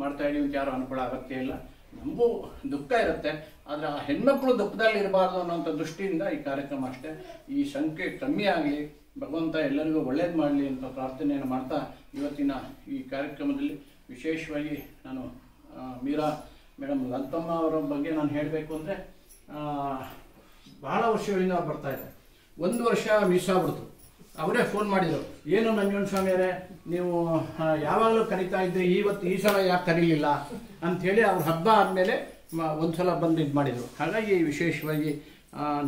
ಮಾಡ್ತಾ ಇದ್ದೀವಿ ಅಂತ ಯಾರು ಅನ್ಕೊಳ್ಳೋ ಅಗತ್ಯ ಇಲ್ಲ. ನಮಗೂ ದುಃಖ ಇರುತ್ತೆ, ಆದರೆ ಆ ಹೆಣ್ಮಕ್ಳು ದುಃಖದಲ್ಲಿ ಇರಬಾರ್ದು ಅನ್ನೋಂಥ ದೃಷ್ಟಿಯಿಂದ ಈ ಕಾರ್ಯಕ್ರಮ ಅಷ್ಟೇ. ಈ ಸಂಖ್ಯೆ ಕಮ್ಮಿ ಆಗಲಿ, ಭಗವಂತ ಎಲ್ಲರಿಗೂ ಒಳ್ಳೇದು ಮಾಡಲಿ ಅಂತ ಪ್ರಾರ್ಥನೆಯನ್ನು ಮಾಡ್ತಾ ಇವತ್ತಿನ ಈ ಕಾರ್ಯಕ್ರಮದಲ್ಲಿ ವಿಶೇಷವಾಗಿ ನಾನು ಮೀರಾ ಮೇಡಮ್ ಲಲಿತಮ್ಮ ಅವರ ಬಗ್ಗೆ ನಾನು ಹೇಳಬೇಕು ಅಂದರೆ, ಬಹಳ ವರ್ಷಗಳಿಂದ ಅವ್ರು ಬರ್ತಾ ಇದ್ದಾರೆ. 1 ವರ್ಷ ಮಿಸ್ ಆಗ್ಬಿಡ್ತು. ಅವರೇ ಫೋನ್ ಮಾಡಿದರು, ಏನು ನಂಜುಂಡ ಸ್ವಾಮಿಯವರೇ ನೀವು ಯಾವಾಗಲೂ ಕರೀತಾ ಇದ್ರಿ, ಈ ಸಲ ಯಾಕೆ ಕರೀಲಿಲ್ಲ ಅಂಥೇಳಿ ಅವ್ರ ಹಬ್ಬ ಆದಮೇಲೆ ಒಂದು ಸಲ ಬಂದು ಇದು ಮಾಡಿದರು. ಹಾಗಾಗಿ ವಿಶೇಷವಾಗಿ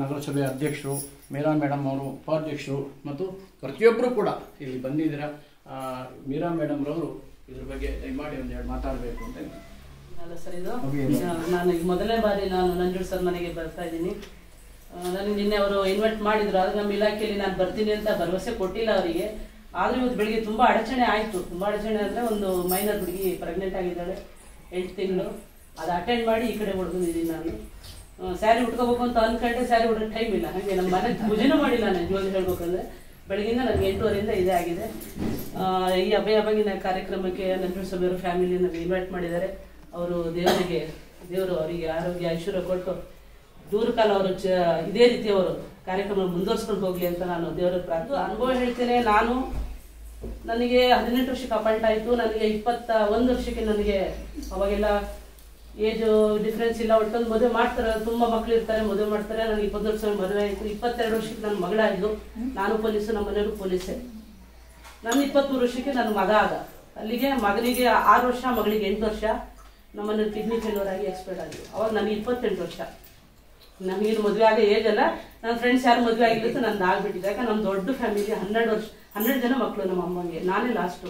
ನಗರಸಭೆ ಅಧ್ಯಕ್ಷರು ಮೀರಾ ಮೇಡಮ್ ಅವರು, ಉಪಾಧ್ಯಕ್ಷರು ಮತ್ತು ಪ್ರತಿಯೊಬ್ಬರು ಕೂಡ ಇಲ್ಲಿ ಬಂದಿದ್ದೀರಾ. ಮೀರಾ ಮೇಡಮ್ರವರು ಇದ್ರ ಬಗ್ಗೆ ದಯಮಾಡಿ ಒಂದೆರಡು ಮಾತಾಡಬೇಕು ಅಂತ. ಅಲ್ಲ ಸರ್, ಇದು ನಾನು ಈಗ ಮೊದಲನೇ ಬಾರಿ ನಾನು ನಂಜುಂಡ ಸರ್ ಮನೆಗೆ ಬರ್ತಾ ಇದ್ದೀನಿ. ನನಗೆ ನಿನ್ನೆ ಅವರು ಇನ್ವೈಟ್ ಮಾಡಿದ್ರು, ಆದ್ರೆ ನಮ್ಮ ಇಲಾಖೆಯಲ್ಲಿ ನಾನು ಬರ್ತೀನಿ ಅಂತ ಭರವಸೆ ಕೊಟ್ಟಿಲ್ಲ ಅವರಿಗೆ. ಆದರೂ ಇವತ್ತು ಬೆಳಿಗ್ಗೆ ತುಂಬ ಅಡಚಣೆ ಆಯಿತು. ತುಂಬ ಅಡಚಣೆ ಅಂದರೆ ಒಂದು ಮೈನರ್ ಹುಡುಗಿ ಪ್ರೆಗ್ನೆಂಟ್ ಆಗಿದ್ದಾಳೆ, 8 ತಿಂಗಳು. ಅದು ಅಟೆಂಡ್ ಮಾಡಿ ಈ ಕಡೆ ಹೊಡ್ಕೊಂಡಿದ್ದೀನಿ ನಾನು. ಸ್ಯಾರಿ ಉಟ್ಕೋಬೇಕು ಅಂತ ಅಂದ್ಕೊಂಡೆ, ಸ್ಯಾರಿ ಉಟ್ಕೋ ಟೈಮ್ ಇಲ್ಲ. ಹಾಗೆ ನಮ್ಮ ಮನೆ ಪೂಜೆನೂ ಮಾಡಿಲ್ಲ ನಾನು ನಿಜವಾಗಿ ಹೇಳ್ಬೇಕಂದ್ರೆ. ಬೆಳಗಿಂದ ನನಗೆ 8:30 ಇದೇ ಆಗಿದೆ. ಈ ಅಭಯಭಾಗಿನ ಕಾರ್ಯಕ್ರಮಕ್ಕೆ ನಂಜುಂಡ ಸ್ವಾಮಿಯವರು ಫ್ಯಾಮಿಲಿ ನನಗೆ ಇನ್ವೈಟ್ ಮಾಡಿದ್ದಾರೆ. ಅವರು ದೇವರು ಅವರಿಗೆ ಆರೋಗ್ಯ ಐಶ್ವರ್ಯ ಕೊಟ್ಟು ದೂರಕಾಲ ಅವರು ಇದೇ ರೀತಿ ಅವರು ಕಾರ್ಯಕ್ರಮ ಮುಂದುವರ್ಸ್ಕೊಂಡು ಹೋಗ್ಲಿ ಅಂತ ನಾನು ದೇವರ ಪ್ರಾರ್ಥನೆ. ಅನುಭವ ಹೇಳ್ತೇನೆ. ನನಗೆ 18 ವರ್ಷಕ್ಕೆ ಅಪಾಯಿಂಟ್ ಆಯಿತು. ನನಗೆ 21 ವರ್ಷಕ್ಕೆ ನನಗೆ ಅವಾಗೆಲ್ಲ ಏಜ್ ಡಿಫ್ರೆನ್ಸ್ ಇಲ್ಲ. ಒಟ್ಟೊಂದು ಮದುವೆ ಮಾಡ್ತಾರೆ, ತುಂಬ ಮಕ್ಳು ಇರ್ತಾರೆ, ಮದುವೆ ಮಾಡ್ತಾರೆ. ನನಗೆ 20 ವರ್ಷ ಮದುವೆ ಆಯಿತು. 22 ವರ್ಷಕ್ಕೆ ನನ್ನ ಮಗಳಾಯಿತು. ನಾನು ಪೊಲೀಸು, ನಮ್ಮ ಮನೆಯವರು ಪೊಲೀಸೇ. ನಾನು 23 ವರ್ಷಕ್ಕೆ ನನ್ನ ಮಗ ಆದ. ಅಲ್ಲಿಗೆ ಮಗನಿಗೆ 6 ವರ್ಷ, ಮಗಳಿಗೆ 8 ವರ್ಷ. ನಮ್ಮನ್ನು ಕಿಡ್ನಿ ಫೇಲ್ಯೂರ್ ಆಗಿ ಎಕ್ಸ್ಪೈರ್ಡ್ ಆಗಿದ್ದು. ಅವಾಗ ನನಗೆ 28 ವರ್ಷ. ನಮಗೇನು ಮದುವೆ ಆಗ ಏಜ್ ಅಲ್ಲ. ನನ್ನ ಫ್ರೆಂಡ್ಸ್ ಯಾರು ಮದುವೆ ಆಗಿರುತ್ತೆ ನಂದು ಆಗ್ಬಿಟ್ಟಿದೆ. ಯಾಕಂದ್ರೆ ನಮ್ಮ ದೊಡ್ಡ ಫ್ಯಾಮಿಲಿ, 12 ಜನ ಮಕ್ಕಳು ನಮ್ಮ ಅಮ್ಮಂಗೆ. ನಾನೇ ಲಾಸ್ಟು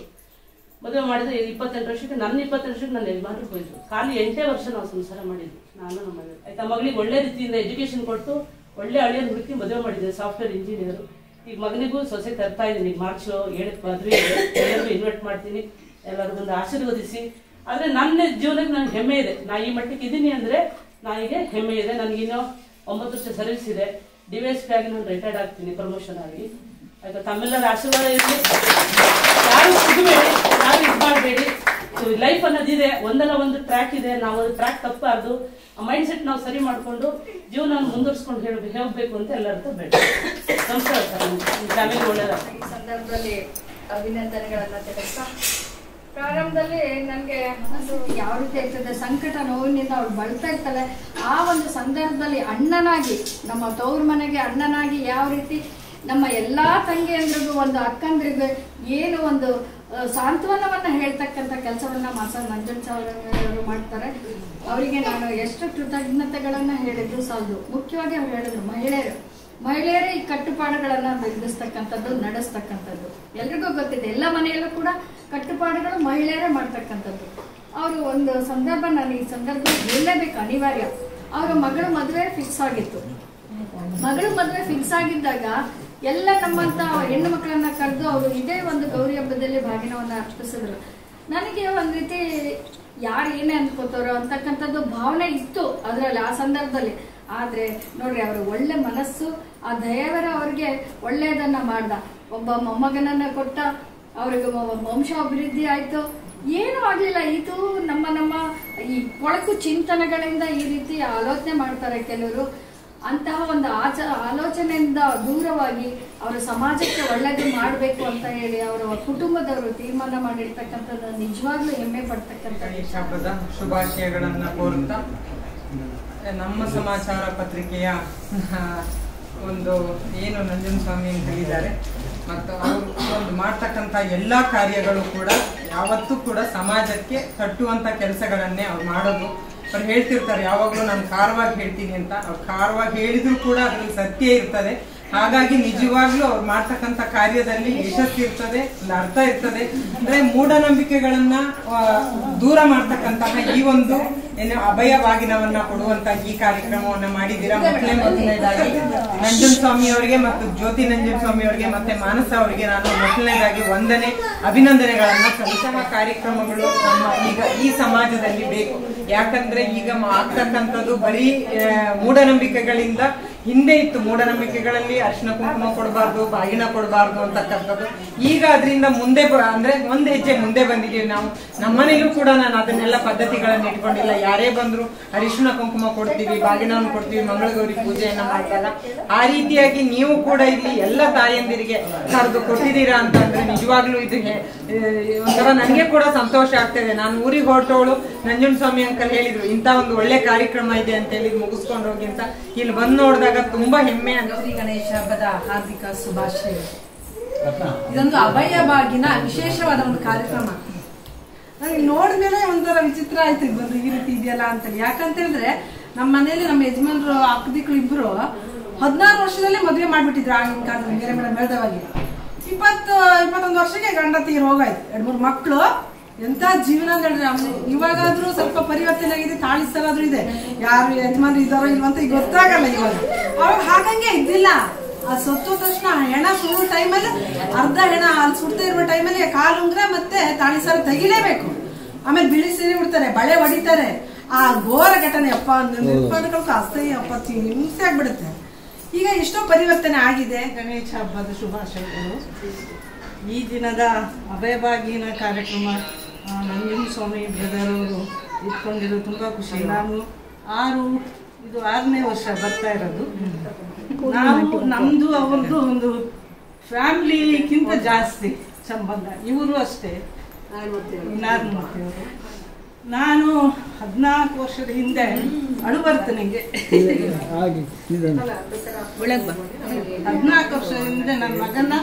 ಮದುವೆ ಮಾಡಿದ್ರೆ 28 ವರ್ಷಕ್ಕೆ. ನನ್ನ 28 ವರ್ಷಕ್ಕೆ ನನ್ನ ಯಜಮಾನ್ರಿಗೆ ಹೋಯ್ತು. ಖಾಲಿ 8 ವರ್ಷ ನಾವು ಸಂಸಾರ ಮಾಡಿದ್ವಿ, ನಾನು ನಮ್ಮ ಮಗಳು. ಆಯ್ತಾ, ಮಗಳಿಗೆ ಒಳ್ಳೆ ರೀತಿಯಿಂದ ಎಜುಕೇಶನ್ ಕೊಟ್ಟು ಒಳ್ಳೆ ಹಳ್ಳಿಯನ್ನು ಹುಡುಕಿ ಮದುವೆ ಮಾಡಿದ್ದೆ, ಸಾಫ್ಟ್ವೇರ್ ಇಂಜಿನಿಯರು. ಈಗ ಮಗನಿಗೂ ಸೊಸೆ ತರ್ತಾ ಇದ್ದೀನಿ. ಮಾರ್ಚ್ 7ಕ್ಕೆ ಮದುವೆ, ಎಲ್ಲರಿಗೂ ಇನ್ವೈಟ್ ಮಾಡ್ತೀನಿ. ಎಲ್ಲರಿಗೊಂದು ಆಶೀರ್ವದಿಸಿ. ಆದರೆ ನನ್ನ ಜೀವನಕ್ಕೆ ನನಗೆ ಹೆಮ್ಮೆ ಇದೆ. ನಾ ಈ ಮಟ್ಟಕ್ಕೆ ಇದ್ದೀನಿ ಅಂದರೆ ನನಗೆ ಹೆಮ್ಮೆ ಇದೆ. ನನಗಿನ್ನೂ 9 ವರ್ಷ ಸರ್ವಿಸ್ ಇದೆ. DSP ಆಗಿ ನಾನು ರಿಟೈರ್ಡ್ ಆಗ್ತೀನಿ, ಪ್ರಮೋಷನ್ ಆಗಿ. ಆಯ್ತಾ, ತಮ್ಮೆಲ್ಲರ ಆಶೀರ್ವಾದ ಇರಲಿ. ಯಾರು ಸಿಗಬೇಡಿ, ಯಾರು ಇದು ಮಾಡಬೇಡಿ. ಲೈಫ್ ಅನ್ನೋದಿದೆ, ಒಂದಲ್ಲ ಒಂದು ಟ್ರ್ಯಾಕ್ ಇದೆ. ನಾವು ಅದು ಟ್ರ್ಯಾಕ್ ತಪ್ಪಬಾರ್ದು. ಆ ಮೈಂಡ್ ಸೆಟ್ ನಾವು ಸರಿ ಮಾಡಿಕೊಂಡು ಜೀವನ ಮುಂದುವರ್ಸ್ಕೊಂಡು ಹೋಗ್ಬೇಕು ಅಂತ ಎಲ್ಲರಿಗೂ ಬೇಡ. ನಮಸ್ಕಾರ ಸರ್. ಫ್ಯಾಮಿಲಿ ಒಳ್ಳೆಯದಾಗ್ತದೆ. ಈ ಸಂದರ್ಭದಲ್ಲಿ ಅಭಿನಂದನೆಗಳನ್ನ ತಿಳಿಸ್ತಾ, ಪ್ರಾರಂಭದಲ್ಲಿ ನನಗೆ ಅದು ಯಾವ ರೀತಿ ಆಗ್ತದೆ, ಸಂಕಟ ನೋವಿನಿಂದ ಅವಳು ಬಳಲ್ತಾ ಇರ್ತಾಳೆ. ಆ ಒಂದು ಸಂದರ್ಭದಲ್ಲಿ ಅಣ್ಣನಾಗಿ, ನಮ್ಮ ತವ್ರ ಮನೆಗೆ ಅಣ್ಣನಾಗಿ ಯಾವ ರೀತಿ ನಮ್ಮ ಎಲ್ಲ ತಂಗಿಯಂದ್ರಿಗೂ, ಒಂದು ಅಕ್ಕಂದ್ರಿಗೂ ಏನು ಒಂದು ಸಾಂತ್ವನವನ್ನ ಹೇಳ್ತಕ್ಕಂಥ ಕೆಲಸವನ್ನ ನಂಜುಂಡ ಸ್ವಾಮಿಯವರು ಮಾಡ್ತಾರೆ. ಅವರಿಗೆ ನಾನು ಎಷ್ಟು ಕೃತಜ್ಞತೆಗಳನ್ನ ಹೇಳಿದ್ರು ಸಾಲದು. ಮುಖ್ಯವಾಗಿ ಅವ್ರು ಹೇಳಿದ್ರು, ಮಹಿಳೆಯರೇ ಈ ಕಟ್ಟುಪಾಡುಗಳನ್ನ ಬೆಳೆಸ್ತಕ್ಕಂಥದ್ದು, ನಡೆಸ್ತಕ್ಕಂಥದ್ದು. ಎಲ್ರಿಗೂ ಗೊತ್ತಿದೆ, ಎಲ್ಲ ಮನೆಯಲ್ಲೂ ಕೂಡ ಕಟ್ಟುಪಾಡುಗಳು ಮಹಿಳೆಯರೇ ಮಾಡ್ತಕ್ಕಂಥದ್ದು. ಅವರು ಒಂದು ಸಂದರ್ಭ, ನಾನು ಈ ಸಂದರ್ಭ ಹೇಳಲೇಬೇಕು, ಅನಿವಾರ್ಯ. ಅವರ ಮಗಳ ಮದುವೆ ಫಿಕ್ಸ್ ಆಗಿತ್ತು. ಮಗಳ ಮದುವೆ ಫಿಕ್ಸ್ ಆಗಿದ್ದಾಗ ಎಲ್ಲ ನಮ್ಮಂತ ಹೆಣ್ಣು ಮಕ್ಕಳನ್ನ ಕರೆದು ಅವರು ಇದೇ ಒಂದು ಗೌರಿ ಹಬ್ಬದಲ್ಲಿ ಭಾಗಿನವನ್ನ ಅರ್ಪಿಸಿದ್ರು. ನನಗೆ ಒಂದ್ ರೀತಿ ಯಾರು ಏನೇ ಅನ್ಕೋತಾರೋ ಅಂತಕ್ಕಂಥದ್ದು ಭಾವನೆ ಇತ್ತು ಅದರಲ್ಲಿ, ಆ ಸಂದರ್ಭದಲ್ಲಿ. ಆದ್ರೆ ನೋಡ್ರಿ, ಅವರ ಒಳ್ಳೆ ಮನಸ್ಸು, ಆ ದೇವರ ಅವ್ರಿಗೆ ಒಳ್ಳೆಯದನ್ನ ಮಾಡ್ದ. ಒಬ್ಬ ಮೊಮ್ಮಗನನ್ನ ಕೊಟ್ಟ, ಅವ್ರಿಗೆ ವಂಶಾಭಿವೃದ್ಧಿ ಆಯ್ತು. ಏನೂ ಆಗ್ಲಿಲ್ಲ. ಇದು ನಮ್ಮ ಈ ಕೊಳಕು ಚಿಂತನೆಗಳಿಂದ ಈ ರೀತಿ ಆಲೋಚನೆ ಮಾಡ್ತಾರೆ ಕೆಲವರು. ಅಂತಹ ಒಂದು ಆಲೋಚನೆಯಿಂದ ದೂರವಾಗಿ ಅವರ ಸಮಾಜಕ್ಕೆ ಒಳ್ಳೇದು ಮಾಡಬೇಕು ಅಂತ ಹೇಳಿ ಅವರ ಕುಟುಂಬದವರು ತೀರ್ಮಾನ ಮಾಡಿರ್ತಕ್ಕಂಥದ್ದು ನಿಜವಾಗ್ಲೂ ಹೆಮ್ಮೆ ಪಡ್ತಕ್ಕಂಥ ಹಬ್ಬದ ಶುಭಾಶಯಗಳನ್ನ ಕೋರುತ್ತಾ ನಮ್ಮ ಸಮಾಚಾರ ಪತ್ರಿಕೆಯ ಒಂದು ಏನು ನಂಜನಸ್ವಾಮಿ ಅಂತ ಹೇಳಿದ್ದಾರೆ ಮತ್ತು ಅವರು ಒಂದು ಮಾಡ್ತಕ್ಕಂಥ ಎಲ್ಲ ಕಾರ್ಯಗಳು ಕೂಡ ಯಾವತ್ತೂ ಕೂಡ ಸಮಾಜಕ್ಕೆ ತಟ್ಟುವಂಥ ಕೆಲಸಗಳನ್ನೇ ಅವ್ರು ಮಾಡೋದು. ಅವ್ರು ಹೇಳ್ತಿರ್ತಾರೆ ಯಾವಾಗಲೂ ನಾನು ಖಾರವಾಗಿ ಹೇಳ್ತೀನಿ ಅಂತ. ಅವ್ರು ಖಾರವಾಗಿ ಹೇಳಿದ್ರು ಕೂಡ ಅದರಲ್ಲಿ ಸತ್ಯ ಇರ್ತದೆ. ಹಾಗಾಗಿ ನಿಜವಾಗ್ಲೂ ಅವ್ರು ಮಾಡ್ತಕ್ಕಂಥ ಕಾರ್ಯದಲ್ಲಿ ಯಶಸ್ಸು ಇರ್ತದೆ, ಒಂದು ಅರ್ಥ ಇರ್ತದೆ. ಅಂದ್ರೆ ಮೂಢನಂಬಿಕೆಗಳನ್ನ ದೂರ ಮಾಡ್ತಕ್ಕಂತಹ ಈ ಒಂದು ಏನು ಅಭಯವಾಗಿನವನ್ನ ಕೊಡುವಂತ ಈ ಕಾರ್ಯಕ್ರಮವನ್ನ ಮಾಡಿದ್ದೀರಾ. ಮೊದಲನೇದಾಗಿ ನಂಜನಸ್ವಾಮಿ ಅವರಿಗೆ ಮತ್ತು ಜ್ಯೋತಿ ನಂಜನಸ್ವಾಮಿ ಅವರಿಗೆ ಮತ್ತೆ ಮಾನಸ ಅವರಿಗೆ ನಾನು ಮೊದಲನೇದಾಗಿ ಅಭಿನಂದನೆಗಳನ್ನ ಸಲ್ಲಿಸುವ ಕಾರ್ಯಕ್ರಮಗಳು ನಮ್ಮ ಈಗ ಈ ಸಮಾಜದಲ್ಲಿ ಬೇಕು. ಯಾಕಂದ್ರೆ ಈಗ ಆಗ್ತಕ್ಕಂಥದ್ದು ಬರೀ ಮೂಢನಂಬಿಕೆಗಳಿಂದ ಹಿಂದೆ ಇತ್ತು. ಮೂಢನಂಬಿಕೆಗಳಲ್ಲಿ ಅರಿಶಿನ ಕುಂಕುಮ ಕೊಡಬಾರ್ದು, ಬಾಗಿನ ಕೊಡಬಾರ್ದು ಅಂತಕ್ಕಂಥದ್ದು. ಈಗ ಅದರಿಂದ ಮುಂದೆ ಅಂದ್ರೆ ಒಂದ್ ಹೆಜ್ಜೆ ಮುಂದೆ ಬಂದಿದ್ದೀವಿ ನಾವು. ನಮ್ಮನೇಲೂ ಕೂಡ ನಾನು ಅದನ್ನೆಲ್ಲ ಪದ್ಧತಿಗಳನ್ನ ಇಟ್ಕೊಂಡಿಲ್ಲ. ಯಾರೇ ಬಂದ್ರು ಅರಿಶಿನ ಕುಂಕುಮ ಕೊಡ್ತೀವಿ, ಬಾಗಿನವನ್ನು ಕೊಡ್ತೀವಿ, ಮಂಗಳಗೌರಿ ಪೂಜೆಯನ್ನ ಮಾಡಿದಾಗ ಆ ರೀತಿಯಾಗಿ ನೀವು ಕೂಡ ಇಲ್ಲಿ ಎಲ್ಲ ತಾಯಂದಿರಿಗೆ ಕರೆದು ಕೊಟ್ಟಿದ್ದೀರಾ ಅಂತ ಅಂದ್ರೆ ನಿಜವಾಗ್ಲೂ ಇದು ಒಂಥರ ನನಗೆ ಕೂಡ ಸಂತೋಷ ಆಗ್ತದೆ. ನಾನು ಊರಿಗೆ ಹೊರಟೋಳು ನಂಜನಸ್ವಾಮಿ ಅಂಕಲ್ ಹೇಳಿದ್ರು ಇಂತ ಒಂದು ಒಳ್ಳೆ ಕಾರ್ಯಕ್ರಮ ಇದೆ ಅಂತ ಹೇಳಿ ಮುಗಿಸ್ಕೊಂಡು ಹೋಗಿ ಅಂತ. ಇಲ್ಲಿ ಬಂದು ನೋಡಿದಾಗ ತುಂಬಾ ಹೆಮ್ಮೆ. ಗೌರಿ ಗಣೇಶ ಹಬ್ಬದ ಹಾರ್ದಿಕ ಶುಭಾಶಯಗಳು. ಇದೊಂದು ಅಭಯ ಬಾಗಿನ ವಿಶೇಷವಾದ ಒಂದು ಕಾರ್ಯಕ್ರಮ. ನನಗೆ ನೋಡಿದ್ಮೇಲೆ ಒಂಥರ ವಿಚಿತ್ರ ಆಯ್ತು, ಬಂದು ಈ ರೀತಿ ಇದೆಯಲ್ಲ ಅಂತೇಳಿ. ಯಾಕಂತ ಹೇಳಿದ್ರೆ ನಮ್ಮ ಮನೇಲಿ ನಮ್ಮ ಯಜಮಾನ್ರು ಅಕ್ಕದಿಕ್ಳು ಇಬ್ರು 16 ವರ್ಷದಲ್ಲೇ ಮದುವೆ ಮಾಡ್ಬಿಟ್ಟಿದ್ರು. ಆಗಿನ ಕಾಲದಲ್ಲಿ ಬೇರೆ ಮೇಡಮ್ ಹೇಳ್ದವಾಗಿ 21 ವರ್ಷಕ್ಕೆ ಗಂಡ ತೀರ್ ಹೋಗಾಯ್ತು. 2-3 ಮಕ್ಕಳು. ಎಂತ ಜೀವನ ಅಂತ ಹೇಳಿದ್ರೆ ಇವಾಗಾದ್ರೂ ಸ್ವಲ್ಪ ಪರಿವರ್ತನೆ ಆಗಿದೆ, ತಾಳಿಸಲಾದ್ರೂ ಇದೆ. ಯಾರು ಯಜಮಾನ್ರು ಇದ್ದಾರೋ ಇಲ್ವಂತ ಈಗ ಗೊತ್ತಾಗಲ್ಲ. ಅವಾಗ ಹಾಗಂಗೆ ಇದ್ದಿಲ್ಲ. ಆ ಸೊತ್ತು ತಕ್ಷಣ ಹೆಣ ಸುಡುವ ಟೈಮಲ್ಲಿ ಅರ್ಧ ಹೆಣ ಅಲ್ಲಿ ಸುಡ್ತಾ ಇರುವ ಟೈಮಲ್ಲಿ ಕಾಲುಂಗ್ರ ಮತ್ತೆ ತಾಳಿಸಾರ ತೆಗಿಲೇಬೇಕು. ಆಮೇಲೆ ಬಿಳಿ ಸೀರೆ ಉಡ್ತಾರೆ, ಬಳೆ ಹೊಡಿತಾರೆ. ಆ ಘೋರ ಘಟನೆ ಅಪ್ಪ ನಿರ್ಮಾಣಕ್ಕೂ ಅಸಹ್ಯ ಅಪ್ಪ ಹಿಂಸೆ ಆಗ್ಬಿಡುತ್ತೆ. ಈಗ ಎಷ್ಟೋ ಪರಿವರ್ತನೆ ಆಗಿದೆ. ಗಣೇಶ ಹಬ್ಬದ ಶುಭಾಶಯಗಳು. ಈ ದಿನದ ಅಭಯಭಾಗಿನ ಕಾರ್ಯಕ್ರಮ ನಂಜನಸ್ವಾಮಿ ಬ್ರದರ್ ಅವರು ಇಟ್ಕೊಂಡಿರೋದು ತುಂಬಾ ಖುಷಿ. ನಾನು 6ನೇ ವರ್ಷ ಬರ್ತಾ ಇರೋದು. ನಾವು ನಮ್ದು ಅವ್ರದ್ದು ಒಂದು ಫ್ಯಾಮಿಲಿಗಿಂತ ಜಾಸ್ತಿ ಸಂಬಂಧ. ಇವರು ಅಷ್ಟೇ ನಾರ್ಮೂರ್ತಿಯವರು. ನಾನು 14 ವರ್ಷದ ಹಿಂದೆ ಅಳು ಬರುತ್ತೆ ನನಗೆ. 14 ವರ್ಷದಿಂದ ನನ್ನ ಮಗನ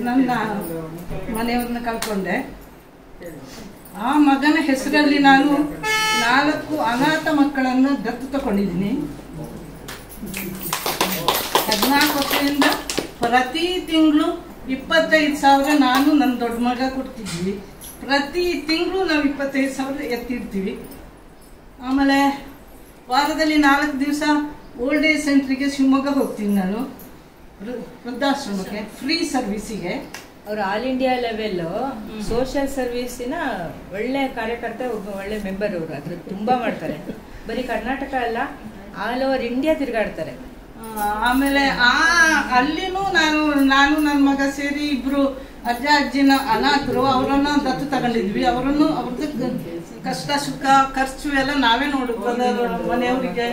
ನನ್ನ ಮನೆಯವ್ರನ್ನ ಕಳ್ಕೊಂಡೆ. ಆ ಮಗನ ಹೆಸರಲ್ಲಿ ನಾನು 4 ಅನಾಥ ಮಕ್ಕಳನ್ನು ದತ್ತು ತಗೊಂಡಿದ್ದೀನಿ. 14 ವರ್ಷದಿಂದ ಪ್ರತಿ ತಿಂಗಳು 25,000 ನಾನು ನನ್ನ ದೊಡ್ಡ ಮಗ ಕೊಡ್ತಿದ್ವಿ. ಪ್ರತಿ ತಿಂಗಳು ನಾವು 25,000 ಎತ್ತಿರ್ತೀವಿ. ಆಮೇಲೆ ವಾರದಲ್ಲಿ 4 ದಿವಸ ಓಲ್ಡ್ ಏಜ್ ಸೆಂಟ್ರಿಗೆ ಶಿವಮೊಗ್ಗ ಹೋಗ್ತೀನಿ ನಾನು, ವೃದ್ಧಾಶ್ರಮಕ್ಕೆ ಫ್ರೀ ಸರ್ವಿಸಿಗೆ. ಅವರು ಆಲ್ ಇಂಡಿಯಾ ಲೆವೆಲ್ ಸೋಷಿಯಲ್ ಸರ್ವಿಸಿನ ಒಳ್ಳೆ ಕಾರ್ಯಕರ್ತ, ಒಬ್ಬ ಒಳ್ಳೆ ಮೆಂಬರ್ ಅವರು. ಅದ್ರ ತುಂಬಾ ಮಾಡ್ತಾರೆ. ಬರೀ ಕರ್ನಾಟಕ ಅಲ್ಲ, ಆಲ್ ಓವರ್ ಇಂಡಿಯಾ ತಿರುಗಾಡ್ತಾರೆ. ಆಮೇಲೆ ಅಲ್ಲಿನೂ ನಾನು ನನ್ನ ಮಗ ಸೇರಿ ಇಬ್ರು ಅಜ್ಜ ಅಜ್ಜಿನ ಅನಾಥರು, ಅವರನ್ನ ದತ್ತು ತಗೊಂಡಿದ್ವಿ. ಅವರನ್ನು ಅವ್ರದ್ದು ಕಷ್ಟ ಸುಖ ಖರ್ಚು ಎಲ್ಲ ನಾವೇ ನೋಡುದು. ಮನೆಯವರಿಗೆ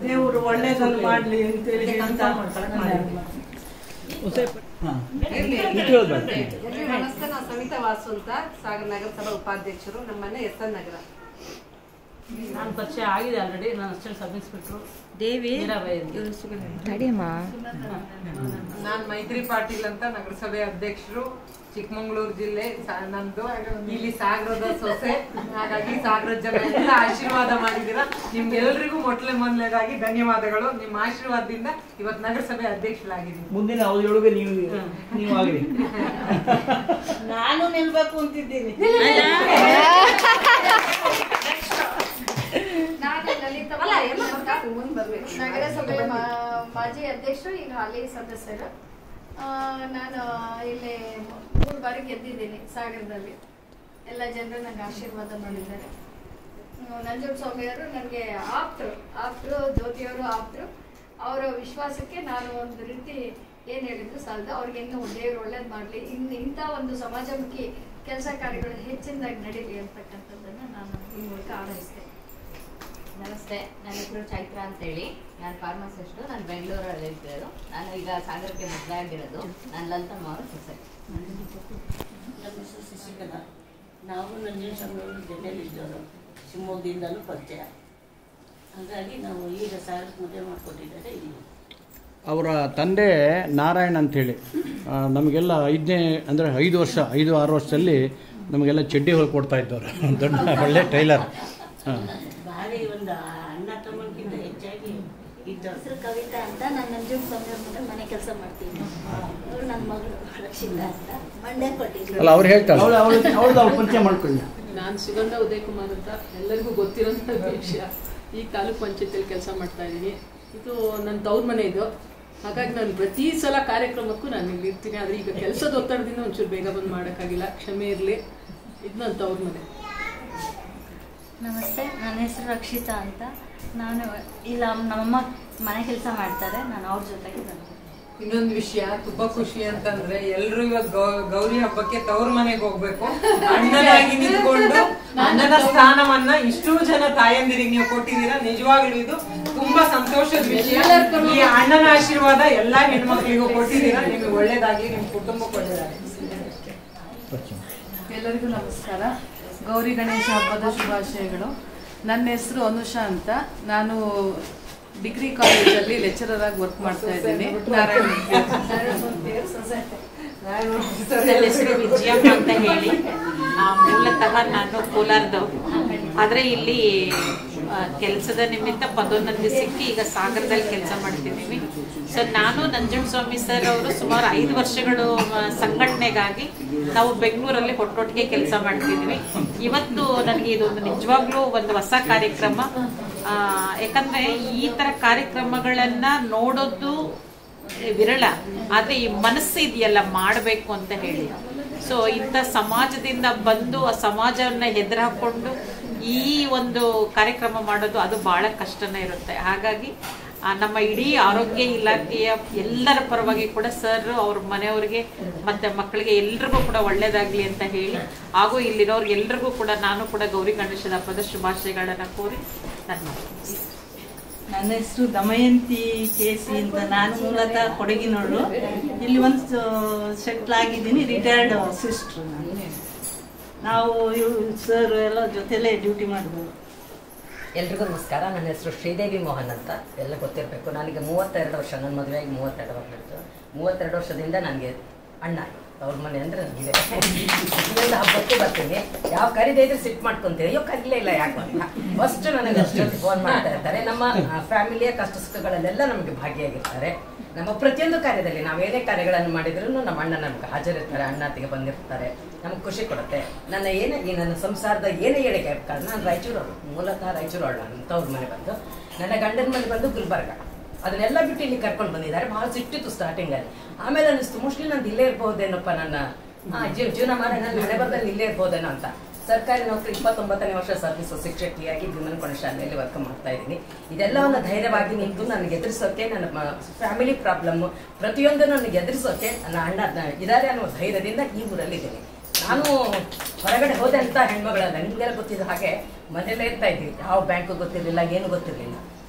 ದೇವರು ಒಳ್ಳೇದನ್ನು ಮಾಡ್ಲಿ ಅಂತೇಳಿ ನಮಸ್ತೆ, ನಾವು ಸವಿತಾ ವಾಸು ಅಂತ, ಸಾಗರ್ ನಗರಸಭಾ ಉಪಾಧ್ಯಕ್ಷರು. ನಮ್ಮ ಮನೆ SN ನಗರ. ನಾನು ಪರಿಚಯ ಆಗಿದೆ ಆಲ್ರೆಡಿ. ನಾನು ಅಸಿಸ್ಟೆಂಟ್ ಸಬ್ ಇನ್ಸ್ಪೆಕ್ಟರ್ ದೇವಿ. ನಾನು ಮೈತ್ರಿ ಪಾಟೀಲ್ ಅಂತ, ನಗರಸಭೆ ಅಧ್ಯಕ್ಷರು, ಚಿಕ್ಕಮಗಳೂರು ಜಿಲ್ಲೆ. ನಂದು ಇಲ್ಲಿ ಸಾಗರದ ಸೊಸೆ. ಹಾಗಾಗಿ ಸಾಗರದ ಜನ ಎಲ್ಲ ಆಶೀರ್ವಾದ ಮಾಡಿದ್ದೀರಾ. ನಿಮ್ಗೆಲ್ರಿಗೂ ಮೊದಲನೇದಾಗಿ ಧನ್ಯವಾದಗಳು. ನಿಮ್ಮ ಆಶೀರ್ವಾದದಿಂದ ಇವತ್ತು ನಗರಸಭೆ ಅಧ್ಯಕ್ಷರಾಗಿದ್ದೀನಿ. ಮುಂದಿನ ಅವಧಿಯೊಳಗೆ ನೀವು ಆಗಲಿ. ನಾನು ನಿಲ್ಬೇಕು ಅಂತಿದ್ದೀನಿ. ನಗರಸಭೆ ಮಾಜಿ ಅಧ್ಯಕ್ಷರು, ಈಗ ಹಾಲಿ ಸದಸ್ಯರು. ನಾನು ಇಲ್ಲಿ 3 ಬಾರಿ ಗೆದ್ದಿದ್ದೀನಿ ಸಾಗರದಲ್ಲಿ. ಎಲ್ಲ ಜನರು ನನಗೆ ಆಶೀರ್ವಾದ ಮಾಡಿದ್ದಾರೆ. ನಂಜನಸ್ವಾಮಿಯವರು ನನಗೆ ಆಪ್ತರು, ಜ್ಯೋತಿಯವರು ಆಪ್ತರು. ಅವರ ವಿಶ್ವಾಸಕ್ಕೆ ನಾನು ಒಂದು ರೀತಿ ಏನು ಹೇಳಿದ್ರು ಸಾಲದು. ಅವ್ರಿಗೆ ಇನ್ನೂ ದೇವರು ಒಳ್ಳೇದು ಮಾಡಲಿ, ಇಂಥ ಒಂದು ಸಮಾಜಮುಖಿ ಕೆಲಸ ಕಾರ್ಯಗಳು ಹೆಚ್ಚಿನದಾಗಿ ನಡೀಲಿ ಅಂತಕ್ಕಂಥದ್ದನ್ನು ನಾನು ಈ ಮೂಲಕ ಹಾರೈಸ್ತೇನೆ. ನಮಸ್ತೆ, ನನ್ನ ಹೆಸರು ಚೈತ್ರ ಅಂತೇಳಿ. ನಾನು ಫಾರ್ಮಸಿಸ್ಟು. ನಾನು ಬೆಂಗಳೂರಲ್ಲಿ ಇರೋದು. ನಾನು ಈಗ ಸಾಗರಕ್ಕೆ ಮದುವೆ ಆಗಿರೋದು. ನಾನು ಲಲಿತಮ್ಮ ಅವರ ಸೊಸೆ. ನಮ್ಮ ಹೆಸರು ಶಶಿಕಲಾ. ನಾವು ನಂಜನಸ್ವಾಮಿ ಜೊತೆಯಲ್ಲಿ ಇದ್ದವರು. ಶಿವಮೊಗ್ಗದಿಂದಲೂ ಪರಿಚಯ. ಹಾಗಾಗಿ ನಾವು ಈಗ ಸಾಗರಕ್ಕೆ ಮದುವೆ ಮಾಡಿಕೊಟ್ಟಿದ್ದಾರೆ ಇಲ್ಲಿ. ಅವರ ತಂದೆ ನಾರಾಯಣ ಅಂಥೇಳಿ ನಮಗೆಲ್ಲ 5-6 ವರ್ಷದಲ್ಲಿ ನಮಗೆಲ್ಲ ಚಡ್ಡಿ ಹೊಲ್ಕೊಡ್ತಾ ಇದ್ದವರು. ದೊಡ್ಡ ಒಳ್ಳೆ ಟೈಲರ್. ಭಾರಿ ಒಂದು ಅಣ್ಣ ತಮ್ಮಕ್ಕಿಂತ ಹೆಚ್ಚಾಗಿ ಇದ್ದು. ಹೆಸರು ಕವಿತಾ ಅಂತ, ನಾನು ನಂಜುಂಡ ಸ್ವಾಮಿ ಅವ್ರ ಮನೆ ಕೆಲಸ ಮಾಡ್ತೀನಿ. ಅವರು ನನ್ನ ಮಗಳು ರಕ್ಷಿತಾ ಅಂತ ಮಂಡ್ಯ ಕೊಟ್ಟಿದ್ದೀನಿ. ಅಲ್ಲ, ಅವ್ರು ಹೇಳ್ತಾರೆ. ಅವ್ಳು ಪರಿಚಯ ಮಾಡ್ಕೊಳ್ಳಿ. ನಾನು ಸುಗಂಧ ಉದಯ್ ಕುಮಾರ್ ಅಂತ, ಎಲ್ಲರಿಗೂ ಗೊತ್ತಿರೋಂಥ ವಿಷಯ. ಈ ತಾಲೂಕು ಪಂಚಾಯತಿಯಲ್ಲಿ ಕೆಲಸ ಮಾಡ್ತಾ ಇದ್ದೀನಿ. ಇದು ನನ್ನ ತವ್ರ ಮನೆ ಇದು. ಹಾಗಾಗಿ ನಾನು ಪ್ರತಿ ಸಲ ಕಾರ್ಯಕ್ರಮಕ್ಕೂ ನಾನು ಇಲ್ಲಿ ಇರ್ತೀನಿ. ಆದರೆ ಈಗ ಕೆಲಸದ ಒತ್ತಡದಿಂದ ಒಂಚೂರು ಬೇಗ ಬಂದು ಮಾಡೋಕ್ಕಾಗಿಲ್ಲ, ಕ್ಷಮೆ ಇರಲಿ. ಇದು ನನ್ನ ತವ್ರ ಮನೆ. ನಮಸ್ತೆ, ನನ್ನ ಹೆಸರು ರಕ್ಷಿತಾ ಅಂತ. ನಾನು ಇಲ್ಲ ನಮ್ಮಮ್ಮ ಮನೆ ಕೆಲಸ ಮಾಡ್ತಾರೆ, ನಾನು ಅವ್ರ ಜೊತೆಗೆ ಬಂದೆ. ಇನ್ನೊಂದು ವಿಷಯ ತುಂಬಾ ಖುಷಿ ಅಂತಂದ್ರೆ ಎಲ್ರು ಇವಾಗ ಗೌರಿ ಹಬ್ಬಕ್ಕೆ ತವ್ರ ಮನೆಗೆ ಹೋಗ್ಬೇಕು. ಅಣ್ಣನಾಗಿ ನಿಂತ್ಕೊಂಡು ಅಣ್ಣನ ಸ್ಥಾನವನ್ನ ಇಷ್ಟೂ ಜನ ತಾಯಂದಿರಿಗೆ ನೀವು ಕೊಟ್ಟಿದ್ದೀರಾ. ನಿಜವಾಗ್ಲೂ ಇದು ತುಂಬಾ ಸಂತೋಷದ ವಿಷಯ. ಈ ಅಣ್ಣನ ಆಶೀರ್ವಾದ ಎಲ್ಲಾ ಹೆಣ್ಮಕ್ಳಿಗೂ ಕೊಟ್ಟಿದ್ದೀರಾ. ನಿಮ್ಗೆ ಒಳ್ಳೇದಾಗ್ಲಿ, ನಿಮ್ ಕುಟುಂಬಕ್ಕೆ ಒಳ್ಳೇದಾಗ್ಲಿ. ಎಲ್ಲರಿಗೂ ನಮಸ್ಕಾರ. ಗೌರಿ ಗಣೇಶ ಹಬ್ಬದ ಶುಭಾಶಯಗಳು. ನನ್ನ ಹೆಸರು ಅನುಷಾ ಅಂತ. ನಾನು ಡಿಗ್ರಿ ಕಾಲೇಜಲ್ಲಿ ಲೆಕ್ಚರರ್ ಆಗಿ ವರ್ಕ್ ಮಾಡ್ತಾ ಇದ್ದೀನಿ. ನನ್ನ ಹೆಸರು ವಿಜಯಮ್ಮ ಅಂತ ಹೇಳಿ. ಮೂಲತಃ ನಾನು ಕೋಲಾರದವ್ರು. ಆದರೆ ಇಲ್ಲಿ ಕೆಲಸದ ನಿಮಿತ್ತ ಪದೋನ್ನತಿ ಸಿಕ್ಕಿ ಈಗ ಸಾಗರದಲ್ಲಿ ಕೆಲಸ ಮಾಡ್ತಿದ್ದೀವಿ. ಸೊ ನಾನು ನಂಜುಂಡಸ್ವಾಮಿ ಸರ್ ಅವರು ಸುಮಾರು 5 ವರ್ಷಗಳು ಸಂಘಟನೆಗಾಗಿ ನಾವು ಬೆಂಗಳೂರಲ್ಲಿ ಒಟ್ಟೊಟ್ಟಿಗೆ ಕೆಲಸ ಮಾಡ್ತಿದ್ವಿ. ಇವತ್ತು ನನಗೆ ಇದೊಂದು ನಿಜವಾಗ್ಲೂ ಒಂದು ಹೊಸ ಕಾರ್ಯಕ್ರಮ. ಯಾಕಂದ್ರೆ ಈ ತರ ಕಾರ್ಯಕ್ರಮಗಳನ್ನ ನೋಡೋದು ವಿರಳ, ಆದ್ರೆ ಈ ಮನಸ್ಸು ಇದೆಯಲ್ಲ ಮಾಡಬೇಕು ಅಂತ ಹೇಳಿ. ಸೊ ಇಂಥ ಸಮಾಜದಿಂದ ಬಂದು ಆ ಸಮಾಜವನ್ನ ಎದುರು ಹಾಕೊಂಡು ಈ ಒಂದು ಕಾರ್ಯಕ್ರಮ ಮಾಡೋದು ಅದು ಬಹಳ ಕಷ್ಟನೇ ಇರುತ್ತೆ. ಹಾಗಾಗಿ ನಮ್ಮ ಇಡೀ ಆರೋಗ್ಯ ಇಲಾಖೆಯ ಎಲ್ಲರ ಪರವಾಗಿ ಕೂಡ ಸರ್ ಅವ್ರ ಮನೆಯವರಿಗೆ ಮತ್ತೆ ಮಕ್ಕಳಿಗೆ ಎಲ್ರಿಗೂ ಕೂಡ ಒಳ್ಳೇದಾಗ್ಲಿ ಅಂತ ಹೇಳಿ, ಹಾಗೂ ಇಲ್ಲಿರೋರು ಎಲ್ರಿಗೂ ಕೂಡ ನಾನು ಕೂಡ ಗೌರಿ ಗಣೇಶದ ಹಬ್ಬದ ಶುಭಾಶಯಗಳನ್ನ ಕೋರಿ ನನ್ನ ಹೆಸರು ದಮಯಂತಿ ಕೇಸಿ ಅಂತ. ನಾನು ಮೂಲತಃ ಕೊಡಗಿನವಳು. ಇಲ್ಲಿ ಒಂದು ಸೆಟ್ಲ್ ಆಗಿದ್ದೀನಿ, ರಿಟೈರ್ಡ್ ಸಿಸ್ಟ್ರು. ನಾವು ಸರ್ ಎಲ್ಲ ಜೊತೆಲೇ ಡ್ಯೂಟಿ ಮಾಡಿದ್ರು. ಎಲ್ರಿಗೂ ನಮಸ್ಕಾರ. ನನ್ನ ಹೆಸರು ಶ್ರೀದೇವಿ ಮೋಹನ್ ಅಂತ, ಎಲ್ಲ ಗೊತ್ತಿರಬೇಕು. ನನಗೆ 32 ವರ್ಷ, ನನ್ನ ಮದುವೆಯಾಗಿ 32 ವರ್ಷ. 32 ವರ್ಷದಿಂದ ನನಗೆ ಅಣ್ಣ ಅವ್ರ ಮನೆ ಅಂದರೆ ನನಗಿದೆ. ಇನ್ನೊಂದು ಹಬ್ಬಕ್ಕೆ ಬರ್ತೀನಿ, ಯಾವ ಕರೀದೇ ಇದ್ರೆ ಸಿಟ್ ಮಾಡ್ಕೊತೀನಿ. ಅಯ್ಯೋ ಕರೀಲೇ ಇಲ್ಲ ಯಾಕೆ ಅಂತ ಫಸ್ಟ್ ನನಗೆ ಅಷ್ಟೊಂದು ಫೋನ್ ಮಾಡ್ತಾ ಇರ್ತಾರೆ. ನಮ್ಮ ಫ್ಯಾಮಿಲಿಯ ಕಷ್ಟ ಸುಖಗಳಲ್ಲೆಲ್ಲ ನಮಗೆ ಭಾಗಿಯಾಗಿರ್ತಾರೆ. ನಮ್ಮ ಪ್ರತಿಯೊಂದು ಕಾರ್ಯದಲ್ಲಿ ನಾವೇನೇ ಕಾರ್ಯಗಳನ್ನು ಮಾಡಿದ್ರು ನಮ್ಮ ಅಣ್ಣ ನಮ್ಗೆ ಹಾಜರಿರ್ತಾರೆ, ಅಣ್ಣತಿಗೆ ಬಂದಿರ್ತಾರೆ. ನಮ್ಗೆ ಖುಷಿ ಕೊಡುತ್ತೆ. ನನ್ನ ಸಂಸಾರದ ಏನೇ ಹೇಳಿಕೆ ಕಾರಣ, ನಾನು ರಾಯಚೂರವಳು, ಮೂಲತಃ ರಾಯಚೂರವಳು. ನಾನು ತವ್ರ ಮನೆ ಬಂದು, ನನ್ನ ಗಂಡನ ಮನೆ ಬಂದು ಗುಲ್ಬರ್ಗ. ಅದನ್ನೆಲ್ಲ ಬಿಟ್ಟು ಇಲ್ಲಿ ಕರ್ಕೊಂಡು ಬಂದಿದ್ದಾರೆ. ಬಹಳ ಸಿಟ್ಟಿತ್ತು ಸ್ಟಾರ್ಟಿಂಗಲ್ಲಿ. ಆಮೇಲೆ ಅನ್ನಿಸ್ತು ಮೋಸ್ಟ್ಲಿ ನಂದು ಇಲ್ಲೇ ಇರ್ಬೋದೇನಪ್ಪ, ನನ್ನ ಜೀವನ ಮಾಡಿ ನನ್ನ ಮನೆ ಬರ್ದಲ್ಲಿ ಇಲ್ಲೇ ಇರ್ಬೋದೇನೋ ಅಂತ. ಸರ್ಕಾರಿ ನೌಕರಿ 29ನೇ ವರ್ಷ ಸರ್ವಿಸ್ ಶಿಕ್ಷಕಿಯಾಗಿ ಭೀಮನಕೊಂಡ ಶಾಲೆಯಲ್ಲಿ ವರ್ಕ್ ಮಾಡ್ತಾ ಇದ್ದೀನಿ. ಇದೆಲ್ಲವನ್ನು ಧೈರ್ಯವಾಗಿ ನಿಂತು ನನಗೆ ಎದುರಿಸೋಕೆ, ನನ್ನ ಫ್ಯಾಮಿಲಿ ಪ್ರಾಬ್ಲಮ್ ಪ್ರತಿಯೊಂದು ನನಗೆ ಎದುರಿಸೋಕೆ ನನ್ನ ಅಣ್ಣ ಇದ್ದಾರೆ ಅನ್ನೋ ಧೈರ್ಯದಿಂದ ಈ ಊರಲ್ಲಿದ್ದೀನಿ. ನಾನು ಹೊರಗಡೆ ಹೋದೆ ಅಂತ ಹೆಣ್ಮಗಳಲ್ಲ, ನಿಮಗೆಲ್ಲ ಗೊತ್ತಿದ್ದ ಹಾಗೆ ಮನೆಯಲ್ಲೇ ಇರ್ತಾ ಇದ್ವಿ. ಯಾವ ಬ್ಯಾಂಕು ಗೊತ್ತಿರಲಿಲ್ಲ, ಏನು ಗೊತ್ತಿರಲಿಲ್ಲ.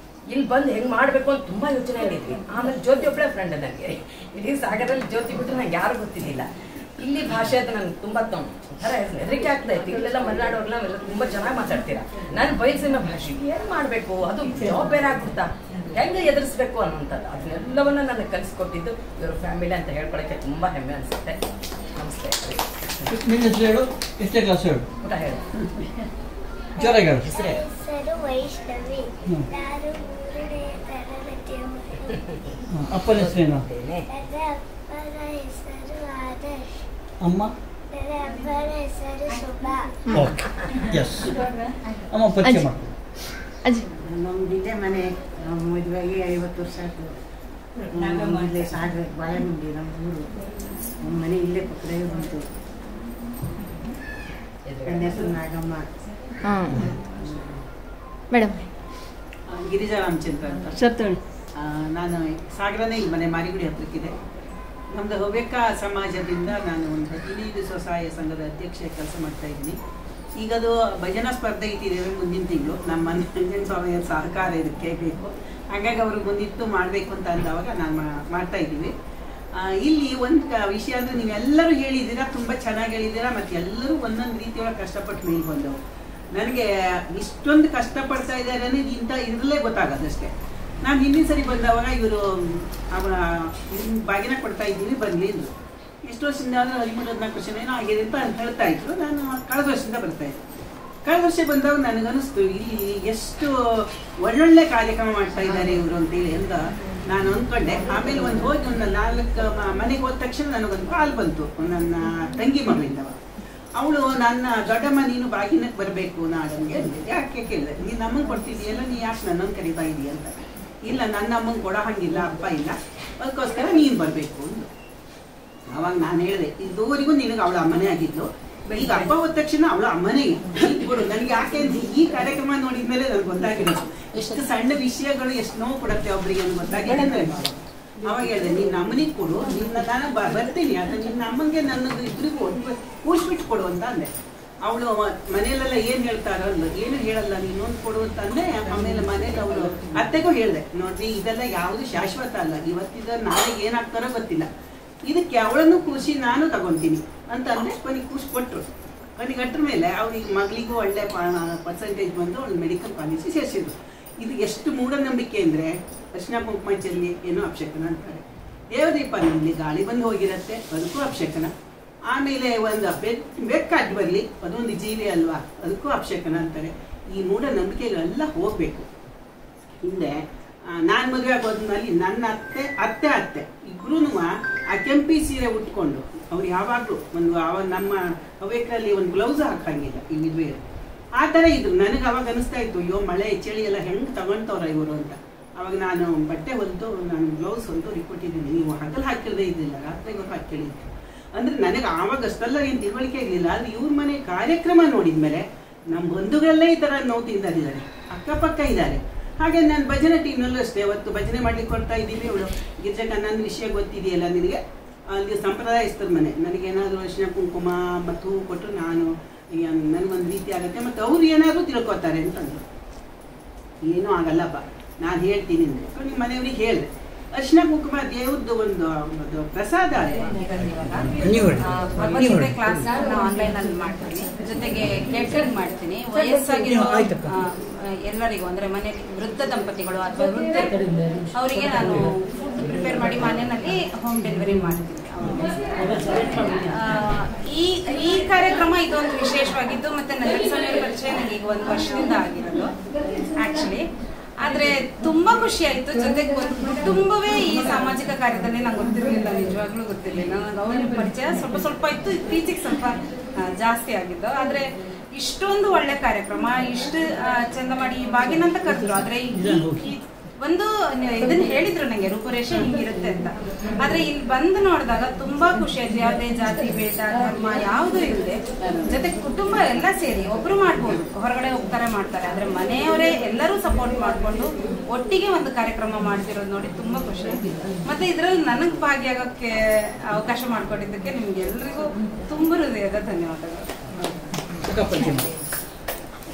ಇಲ್ಲಿ ಬಂದು ಹೆಂಗೆ ಮಾಡಬೇಕು ಅಂತ ತುಂಬ ಯೋಚನೆಯಲ್ಲಿದ್ವಿ. ಆಮೇಲೆ ಜ್ಯೋತಿ ಒಬ್ಬಳೇ ಫ್ರೆಂಡ್ ನನಗೆ. ಇಡೀ ಸಾಗರಲ್ಲಿ ಜ್ಯೋತಿ ಬಿಟ್ಟು ನಂಗೆ ಯಾರು ಗೊತ್ತಿದ್ದಿಲ್ಲ. ಇಲ್ಲಿ ಭಾಷೆ ಅದು ನನಗೆ ತುಂಬ ಒಂಥರ ಹೆದರಿಕೆ ಆಗ್ತಾ ಇತ್ತು. ಇಲ್ಲೆಲ್ಲ ಮಲೆನಾಡೋರ್ನ ತುಂಬ ಚೆನ್ನಾಗಿ ಮಾತಾಡ್ತೀರಾ. ನಾನು ಬಯಸಿನ ಭಾಷೆ ಏನು ಮಾಡಬೇಕು, ಅದು ಜಾಬ್ ಬೇರೆ ಆಗ್ಬಿಡ್ತಾ, ಹೆಂಗೆ ಎದುರಿಸ್ಬೇಕು ಅನ್ನೋಂಥದ್ದು ಅದನ್ನೆಲ್ಲವನ್ನ ನನಗೆ ಕಲಿಸ್ಕೊಟ್ಟಿದ್ದು ಇವರು ಫ್ಯಾಮಿಲಿ ಅಂತ ಹೇಳ್ಕೊಳಕ್ಕೆ ತುಂಬ ಹೆಮ್ಮೆ ಅನಿಸುತ್ತೆ. ನಮಸ್ತೆ. ನಿನ್ನ ಹೆಸರು ಹೇಳು, ಎಷ್ಟೇ ಕ್ಲಾಸ್ ಹೇಳು? ಊಟ ಹೇಳು, ಜೋರಾಗಿ ಹೇಳು. ಹೆಸರು ವೈಷ್ಣವಿ, ನಾನು 3ನೇ ತರಗತಿಯ ಅಪ್ಪನ ಹೆಸರೇನು? ನನ್ನ ಅಪ್ಪನ ಹೆಸರು ಆದರ್ಶ್, ಅಮ್ಮ? ನನ್ನ ಅಪ್ಪನ ಹೆಸರು ಶುಭಾ. Okay, S. ಅಮ್ಮ ಪರಿಚಯ ಮಾಡು. ನಮ್ದು ಇದೇ ಮನೆ. ನಮ್ಮ ಮದುವೆಗೆ 50 ವರ್ಷ ಆಯ್ತು. ಇಲ್ಲೇ ಸಾಗರ ಬಾಳೆಗುಂಡಿ ನಮ್ಮ ಊರು. ನಮ್ಮ ಮನೆ ಇಲ್ಲೇ ಪಕ್ಕದಾಗ ಬಂತು. ನನ್ನ ಹೆಸರು ನಾಗಮ್ಮ. ಮೇಡಮ್ ಗಿರಿಜಾ ರಾಮಚಂದ್ರ ಅಂತ. ನಾನು ಸಾಗರನೇ ಈ ಮನೆ ಮಾರಿಗುಡಿ ಹತ್ರಕ್ಕಿದೆ. ನಮ್ಮದು ಹವ್ಯಕ ಸಮಾಜದಿಂದ ನಾನು ಒಂದು 15 ಸ್ವಸಹಾಯ ಸಂಘದ ಅಧ್ಯಕ್ಷ ಕೆಲಸ ಮಾಡ್ತಾ ಇದ್ದೀನಿ. ಈಗ ಅದು ಭಜನಾ ಸ್ಪರ್ಧೆ ಇಟ್ಟಿದ್ದೇವೆ ಮುಂದಿನ ತಿಂಗಳು. ನಮ್ಮ ನಂಜುಂಡ ಸ್ವಾಮಿಯ ಸಹಕಾರ ಇದಕ್ಕೆ ಬೇಕು. ಹಾಗಾಗಿ ಅವ್ರಿಗೆ ಬಂದಿತ್ತು ಮಾಡಬೇಕು ಅಂತ ಅಂದವಾಗ ನಾನು ಮಾಡ್ತಾ ಇದ್ದೀವಿ. ಇಲ್ಲಿ ಒಂದು ವಿಷಯ ಅಂದರೆ ನೀವೆಲ್ಲರೂ ಹೇಳಿದ್ದೀರಾ, ತುಂಬ ಚೆನ್ನಾಗಿ ಹೇಳಿದ್ದೀರಾ. ಮತ್ತು ಎಲ್ಲರೂ ಒಂದೊಂದು ರೀತಿಯೊಳಗೆ ಕಷ್ಟಪಟ್ಟು ಮೇಲೆ ಬಂದವು. ನನಗೆ ಇಷ್ಟೊಂದು ಕಷ್ಟಪಡ್ತಾ ಇದ್ದಾರೆ ಅನ್ನೋದು ಇಂಥ ಇರಲೇ ಗೊತ್ತಾಗೋದಷ್ಟೇ. ನಾನು ಹಿಂದಿನ ಸರಿ ಬಂದವಾಗ ಇವರು ಅವರ ಬಾಗಿನ ಕೊಡ್ತಾ ಇದ್ದೀನಿ ಬರಲಿಲ್ಲ. ಎಷ್ಟು ವರ್ಷದಿಂದ 13-14 ವರ್ಷ ಏನೋ ಆಗಿದೆ ಅಂತ ಹೇಳ್ತಾ ಇದ್ರು. ನಾನು ಕಳೆದ ವರ್ಷದಿಂದ ಬರ್ತಾ ಇದ್ದೆ. ಕಳೆದ ವರ್ಷ ಬಂದಾಗ ನನಗನ್ನಿಸ್ತು ಇಲ್ಲಿ ಎಷ್ಟು ಒಳ್ಳೊಳ್ಳೆ ಕಾರ್ಯಕ್ರಮ ಮಾಡ್ತಾ ಇದ್ದಾರೆ ಇವರು ಅಂತೇಳಿ ಅಂತ ನಾನು ಅಂದ್ಕೊಂಡೆ. ಆಮೇಲೆ ಒಂದು ಹೋಗಿ ಒಂದು 4 ಮನೆಗೆ ಹೋದ ತಕ್ಷಣ ನನಗೊಂದು ಕಾಲ್ ಬಂತು ನನ್ನ ತಂಗಿ ಮಗಳಿಂದವ. ಅವಳು ನನ್ನ ದೊಡ್ಡಮ್ಮ ನೀನು ಬಾಗಿನಕ್ಕೆ ಬರಬೇಕು ನಾಡಂಗೆ ಅಂದಿದ್ದೆ. ಯಾಕೆ ಕೇಳಿದೆ, ನೀನು ಅಮ್ಮಂಗೆ ಕೊಡ್ತಿದ್ದೀಯಲ್ಲ, ನೀ ಯಾಕೆ ನನ್ನನ್ನು ಕರೀತಾ ಇದೀಯ ಅಂತ. ಇಲ್ಲ, ನನ್ನ ಅಮ್ಮಂಗೆ ಕೊಡೋ ಹಂಗಿಲ್ಲ, ಅಪ್ಪ ಇಲ್ಲ, ಅದಕ್ಕೋಸ್ಕರ ನೀನು ಬರಬೇಕು ಅಂದು. ಅವಾಗ ನಾನು ಹೇಳಿದೆ, ಇದುವರೆಗೂ ನಿನಗೆ ಅವಳ ಅಮ್ಮನೇ ಆಗಿದ್ದು, ಈಗ ಅಪ್ಪ ಹೋದ ತಕ್ಷಣ ಅವಳ ಅಮ್ಮನೇ ಬಿಡು. ನನಗೆ ಯಾಕೆ ಅಂತ ಈ ಕಾರ್ಯಕ್ರಮ ನೋಡಿದ್ಮೇಲೆ ನನಗೆ ಗೊತ್ತಾಗಿರೋದು ಎಷ್ಟು ಸಣ್ಣ ವಿಷಯಗಳು ಎಷ್ಟು ನೋವು ಕೊಡುತ್ತೆ ಒಬ್ಬರಿಗೆ ಅಂತ ಗೊತ್ತಾಗಿದೆ ನನಗೆ. ಅವಾಗ ಹೇಳಿದೆ, ನಿನ್ನ ಅಮ್ಮನಿಗೆ ಕೊಡು, ನಿನ್ನ ನಾನು ಬರ್ತೀನಿ, ಆದರೆ ನಿನ್ನ ಅಮ್ಮನಿಗೆ ನನ್ನದು ಇಬ್ಬರಿಗೂ ಕೂಡ್ಸ್ಬಿಟ್ಟು ಕೊಡು ಅಂತ ಅಂದೆ. ಅವಳು ಮನೆಯಲ್ಲೆಲ್ಲ ಏನು ಹೇಳ್ತಾರೋ ಏನು ಹೇಳಲ್ಲ, ನೀನೊಂದು ಕೊಡು ಅಂತ ಅಂದೆ. ಆಮೇಲೆ ಮನೇಲಿ ಅವಳು ಅತ್ತೆಗೂ ಹೇಳಿದೆ, ನೋಡ್ರಿ ಇದೆಲ್ಲ ಯಾವುದು ಶಾಶ್ವತ ಅಲ್ಲ, ಇವತ್ತಿದ ನಾಳೆಗೆ ಏನಾಗ್ತಾರೋ ಗೊತ್ತಿಲ್ಲ, ಇದಕ್ಕೆ ಅವಳನ್ನು ಖುಷಿ ನಾನು ತಗೊತೀನಿ ಅಂತ ಅಂದ್ರೆ ಕೊನೆಗೆ ಖುಷಿ ಕೊಟ್ಟರು. ಕೊನೆಗೆ ಅಟ್ರ ಮೇಲೆ ಅವ್ರಿಗೆ ಮಗಳಿಗೂ ಒಳ್ಳೆ ಪರ್ಸೆಂಟೇಜ್ ಬಂದು ಅವಳು ಮೆಡಿಕಲ್ ಕಾಲೇಜಿಗೆ ಸೇರಿಸಿದ್ರು. ಇದು ಎಷ್ಟು ಮೂಢನಂಬಿಕೆ ಅಂದರೆ ಅರ್ಶಿನ ಕುಂಕುಮ ಚೆಲ್ಲಿ ಏನೋ ಅಪಶಕನ ಅಂತಾರೆ. ದೇವದೀಪ ನಿಲ್ಲಿ ಗಾಳಿ ಬಂದು ಹೋಗಿರತ್ತೆ, ಅದಕ್ಕೂ ಅಪಶಕನ. ಆಮೇಲೆ ಒಂದು ಬೆಕ್ಕಾಗಿ ಬರಲಿ, ಅದೊಂದು ಜೀವಿ ಅಲ್ವಾ, ಅದಕ್ಕೂ ಅಪಶಕನ ಅಂತಾರೆ. ಈ ಮೂಢನಂಬಿಕೆಗಳೆಲ್ಲ ಹೋಗಬೇಕು. ಹಿಂದೆ ನಾನು ಮದುವೆ ಆಗೋದ್ರಲ್ಲಿ ನನ್ನ ಅತ್ತೆ ಇಬ್ರು ಆ ಕೆಂಪಿ ಸೀರೆ ಉಟ್ಕೊಂಡು ಅವ್ರು ಯಾವಾಗಲೂ ನಮ್ಮ ಹವ್ಯಕರಲ್ಲಿ ಒಂದು ಬ್ಲೌಸ್ ಹಾಕಂಗಿಲ್ಲ ಈ ವಿಧವೆಯರು. ಆ ಥರ ಇದ್ರು. ನನಗೆ ಅವಾಗ ಅನಿಸ್ತಾ ಇತ್ತು, ಅಯ್ಯೋ ಮಳೆ ಚಳಿ ಎಲ್ಲ ಹೆಂಗೆ ತಗೊಳ್ತವ್ರ ಇವರು ಅಂತ. ಅವಾಗ ನಾನು ಬಟ್ಟೆ ಹೊಲಿದು ನಾನು ಬ್ಲೌಸ್ ಹೊಲಿದು ಕೊಟ್ಟಿದ್ದೀನಿ. ನೀವು ಹಗಲು ಹಾಕಿರದೇ ಇದ್ದಿಲ್ಲ, ರಾತ್ರಿಗೂ ಹಾಕಿಳಿದ್ದೆ ಅಂದರೆ ನನಗೆ ಆವಾಗ ಅಷ್ಟೆಲ್ಲ ಏನು ತಿಳುವಳಿಕೆ ಇರಲಿಲ್ಲ. ಆದರೆ ಇವ್ರ ಮನೆ ಕಾರ್ಯಕ್ರಮ ನೋಡಿದ್ಮೇಲೆ ನಮ್ಮ ಬಂಧುಗಳಲ್ಲೇ ಈ ಥರ ನೋವು ತಿಂದಿದ್ದಾರೆ, ಅಕ್ಕಪಕ್ಕ ಇದ್ದಾರೆ. ಹಾಗೆ ನಾನು ಭಜನೆ ಟೀಮ್ನಲ್ಲೂ ಅಷ್ಟೇ, ಅವತ್ತು ಭಜನೆ ಮಾಡ್ಲಿಕ್ಕೆ ಕೊಡ್ತಾ ಇದ್ದೀವಿ. ಅವಳು ಗಿರ್ಜಕ್ಕ ನನ್ನ ವಿಷಯ ಗೊತ್ತಿದೆಯಲ್ಲ ನಿನಗೆ, ಅಲ್ಲಿ ಸಂಪ್ರದಾಯಸ್ಥರ ಮನೆ, ನನಗೇನಾದರೂ ಅರಿಶಿನ ಕುಂಕುಮ ಮತ್ತು ಹೂವು ಕೊಟ್ಟು ನನಗೊಂದು ರೀತಿ ಆಗುತ್ತೆ, ಮತ್ತು ಅವ್ರು ಏನಾದರೂ ತಿಳ್ಕೊತಾರೆ ಅಂತಂದ್ರು. ಏನೂ ಆಗಲ್ಲಪ್ಪ, ನಾನು ಹೇಳ್ತೀನಿ ಅಂದರೆ ನಿಮ್ಮ ಮನೆಯವ್ರಿಗೆ ಹೇಳಿದೆ. ಅರಿಶಿನ ಕುಂಕುಮ ದೇವ್ರದ್ದು ಒಂದು ಪ್ರಸಾದ. ಕ್ಲಾಸ್ ಆನ್ಲೈನ್ ಅಲ್ಲಿ ಮಾಡ್ತೀನಿ, ಜೊತೆಗೆ ಕೇಟರಿಂಗ್ ಮಾಡ್ತೀನಿ. ವಯಸ್ಸಾಗಿರೋ ಎಲ್ಲರಿಗೂ ಅಂದ್ರೆ ಮನೆಯಲ್ಲಿ ವೃದ್ಧ ದಂಪತಿಗಳು ಅಥವಾ ವೃದ್ಧರು ಅವರಿಗೆ ನಾನು ಫುಡ್ ಪ್ರಿಪೇರ್ ಮಾಡಿ ಮನೆಯಲ್ಲಿ ಹೋಮ್ ಡೆಲಿವರಿ ಮಾಡ್ತೀನಿ. ಈ ಕಾರ್ಯಕ್ರಮ ಇದೊಂದು ವಿಶೇಷವಾಗಿದ್ದು, ಮತ್ತೆ ನನ್ನ ಪರಿಚಯ ನನಗೆ ಈಗ 1 ವರ್ಷದಿಂದ ಆಗಿರೋದು ಆಕ್ಚುಲಿ. ಆದ್ರೆ ತುಂಬಾ ಖುಷಿ ಆಯ್ತು. ಜೊತೆಗೆ ಒಂದು ಕುಟುಂಬವೇ ಈ ಸಾಮಾಜಿಕ ಕಾರ್ಯದಲ್ಲಿ ನಂಗೆ ಗೊತ್ತಿರಲಿಲ್ಲ, ನಿಜವಾಗ್ಲೂ ಗೊತ್ತಿರಲಿಲ್ಲ. ನನಗೆ ಅವರ ಪರಿಚಯ ಸ್ವಲ್ಪ ಇತ್ತು, ಇತ್ತೀಚೆಗೆ ಸ್ವಲ್ಪ ಜಾಸ್ತಿ ಆಗಿದ್ದು. ಆದ್ರೆ ಇಷ್ಟೊಂದು ಒಳ್ಳೆ ಕಾರ್ಯಕ್ರಮ, ಇಷ್ಟು ಚಂದ ಮಾಡಿ ಈ ಬಾಗಿನ ಅಂತ ಕರೆದ್ರು. ಆದ್ರೆ ಒಂದು ಇದನ್ನ ಹೇಳಿದ್ರು ನಂಗೆ, ರೂಪುರೇಷೆ ಹಿಂಗಿರುತ್ತೆ ಅಂತ. ಆದ್ರೆ ಇಲ್ಲಿ ಬಂದು ನೋಡಿದಾಗ ತುಂಬಾ ಖುಷಿ ಆಯ್ತು. ಯಾವುದೇ ಜಾತಿ ಭೇದ ಧರ್ಮ ಯಾವುದು ಇಲ್ಲದೆ ಜೊತೆಗೆ ಕುಟುಂಬ ಎಲ್ಲ ಸೇರಿ ಒಬ್ರು ಮಾಡ್ಬೋದು, ಹೊರಗಡೆ ಹೋಗ್ತಾರೆ ಮಾಡ್ತಾರೆ, ಆದ್ರೆ ಮನೆಯವರೇ ಎಲ್ಲರೂ ಸಪೋರ್ಟ್ ಮಾಡ್ಕೊಂಡು ಒಟ್ಟಿಗೆ ಒಂದು ಕಾರ್ಯಕ್ರಮ ಮಾಡ್ತಿರೋದು ನೋಡಿ ತುಂಬಾ ಖುಷಿ ಆಯ್ತು. ಮತ್ತೆ ಇದ್ರಲ್ಲಿ ನನಗ್ ಭಾಗಿಯಾಗಕ್ಕೆ ಅವಕಾಶ ಮಾಡ್ಕೊಟ್ಟಿದ್ದಕ್ಕೆ ನಿಮ್ಗೆ ಎಲ್ರಿಗೂ ತುಂಬ ಹೃದಯದ ಧನ್ಯವಾದಗಳು.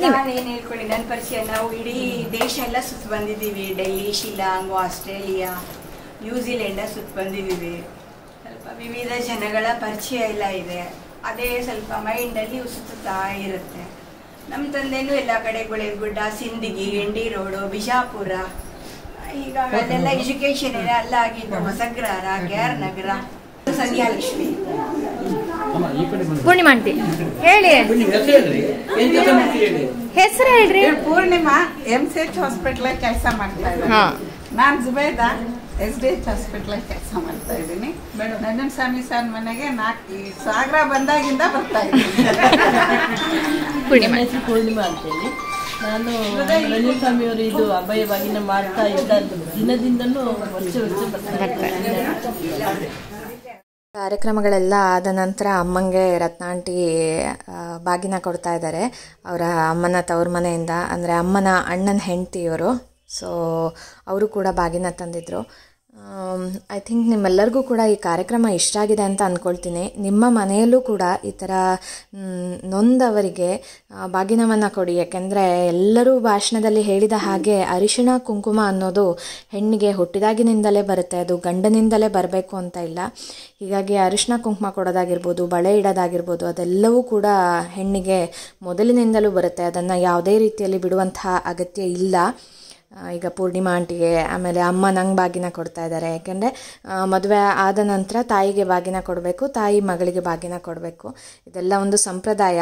ನಾನೇನು ಹೇಳ್ಕೊಳ್ಳಿ, ನನ್ನ ಪರಿಚಯ ನಾವು ಇಡೀ ದೇಶ ಎಲ್ಲ ಸುತ್ತ ಬಂದಿದ್ದೀವಿ. ಡೆಲ್ಲಿ, ಶಿಲಾಂಗ್, ಆಸ್ಟ್ರೇಲಿಯಾ, ನ್ಯೂಜಿಲೆಂಡ ಸುತ್ತ ಬಂದಿದ್ದೀವಿ. ಸ್ವಲ್ಪ ವಿವಿಧ ಜನಗಳ ಪರಿಚಯ ಎಲ್ಲ ಇದೆ. ಅದೇ ಸ್ವಲ್ಪ ಮೈಂಡಲ್ಲಿ ಸುತ್ತಾ ಇರುತ್ತೆ. ನಮ್ಮ ತಂದೆನೂ ಎಲ್ಲ ಕಡೆ ಗುಳೇಗುಡ್ಡ, ಸಿಂದಗಿ, ಎಂಡಿ ರೋಡು, ಬಿಜಾಪುರ, ಈಗ ಅಲ್ಲೆಲ್ಲ ಎಜುಕೇಶನ್ ಇದೆ. ಅಲ್ಲಾಗಿದ್ದು ಹೊಸಗ್ರಹಾರ, KR ನಗರ, ಸಂಧ್ಯಾಲಕ್ಷ್ಮಿ. ಪೂರ್ಣಿಮಾಂಟಿ ಹೇಳಿ, ಹೆಸರು ಹೇಳ್ರಿ. ಪೂರ್ಣಿಮಾ MCH ಹಾಸ್ಪಿಟಲ್ ಕೆಲಸ ಮಾಡ್ತಾ ಇದ್ದೀನಿ. ನಾನು ಜುಬೇದಾ SDH ಹಾಸ್ಪಿಟಲ್ ಕೆಲಸ ಮಾಡ್ತಾ ಇದ್ದೀನಿ. ನಂಜನ ಸ್ವಾಮಿ ಸರ್ ಮನೆಗೆ ಸಾಗರ ಬಂದಾಗಿಂದ ಬರ್ತಾ ಇದ್ದೀನಿ. ಪೂರ್ಣಿಮಾ ಅಂತೇಳಿ. ನಾನು ನಂಜನ ಸ್ವಾಮಿಯವರು ಇದು ಅಭಯ ಬಾಗಿನ ಮಾಡ್ತಾ ಇದ್ದ ದಿನದಿಂದನೂ ವರ್ಷ ಬರ್ತಾ ಇದ್ದಾರೆ. ಕಾರ್ಯಕ್ರಮಗಳೆಲ್ಲ ಆದ ನಂತರ ಅಮ್ಮಂಗೆ ರತ್ನಾಂಟಿ ಬಾಗಿನ ಕೊಡ್ತಾ ಇದ್ದಾರೆ. ಅವರ ಅಮ್ಮನ ತವ್ರ ಮನೆಯಿಂದ, ಅಂದರೆ ಅಮ್ಮನ ಅಣ್ಣನ ಹೆಂಡತಿಯವರು. ಸೊ ಅವರು ಕೂಡ ಬಾಗಿನ ತಂದಿದ್ರು. ಐ ಥಿಂಕ್ ನಿಮ್ಮೆಲ್ಲರಿಗೂ ಕೂಡ ಈ ಕಾರ್ಯಕ್ರಮ ಇಷ್ಟ ಆಗಿದೆ ಅಂತ ಅಂದ್ಕೊಳ್ತೀನಿ. ನಿಮ್ಮ ಮನೆಯಲ್ಲೂ ಕೂಡ ಈ ಥರ ನೊಂದವರಿಗೆ ಬಾಗಿನವನ್ನು ಕೊಡಿ. ಯಾಕೆಂದರೆ ಎಲ್ಲರೂ ಭಾಷಣದಲ್ಲಿ ಹೇಳಿದ ಹಾಗೆ ಅರಿಶಿಣ ಕುಂಕುಮ ಅನ್ನೋದು ಹೆಣ್ಣಿಗೆ ಹುಟ್ಟಿದಾಗಿನಿಂದಲೇ ಬರುತ್ತೆ, ಅದು ಗಂಡನಿಂದಲೇ ಬರಬೇಕು ಅಂತ ಇಲ್ಲ. ಹೀಗಾಗಿ ಅರಿಶಿಣ ಕುಂಕುಮ ಕೊಡೋದಾಗಿರ್ಬೋದು, ಬಳೆ ಇಡೋದಾಗಿರ್ಬೋದು, ಅದೆಲ್ಲವೂ ಕೂಡ ಹೆಣ್ಣಿಗೆ ಮೊದಲಿನಿಂದಲೂ ಬರುತ್ತೆ. ಅದನ್ನು ಯಾವುದೇ ರೀತಿಯಲ್ಲಿ ಬಿಡುವಂತಹ ಅಗತ್ಯ ಇಲ್ಲ. ಈಗ ಪೂರ್ಣಿಮಾ ಆಂಟಿಗೆ, ಆಮೇಲೆ ಅಮ್ಮ ನಂಗೆ ಬಾಗಿನ ಕೊಡ್ತಾ ಇದ್ದಾರೆ. ಯಾಕೆಂದರೆ ಮದುವೆ ಆದ ನಂತರ ತಾಯಿಗೆ ಬಾಗಿನ ಕೊಡಬೇಕು, ತಾಯಿ ಮಗಳಿಗೆ ಬಾಗಿನ ಕೊಡಬೇಕು. ಇದೆಲ್ಲ ಒಂದು ಸಂಪ್ರದಾಯ.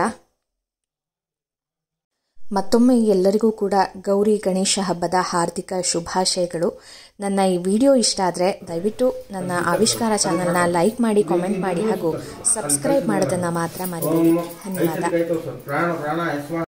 ಮತ್ತೊಮ್ಮೆ ಎಲ್ಲರಿಗೂ ಕೂಡ ಗೌರಿ ಗಣೇಶ ಹಬ್ಬದ ಹಾರ್ದಿಕ ಶುಭಾಶಯಗಳು. ನನ್ನ ಈ ವಿಡಿಯೋ ಇಷ್ಟ ಆದರೆ ದಯವಿಟ್ಟು ನನ್ನ ಆವಿಷ್ಕಾರ ಚಾನಲ್ನ ಲೈಕ್ ಮಾಡಿ, ಕಾಮೆಂಟ್ ಮಾಡಿ ಹಾಗೂ ಸಬ್ಸ್ಕ್ರೈಬ್ ಮಾಡೋದನ್ನು ಮಾತ್ರ ಮರಿಬೇಡಿ. ಧನ್ಯವಾದ.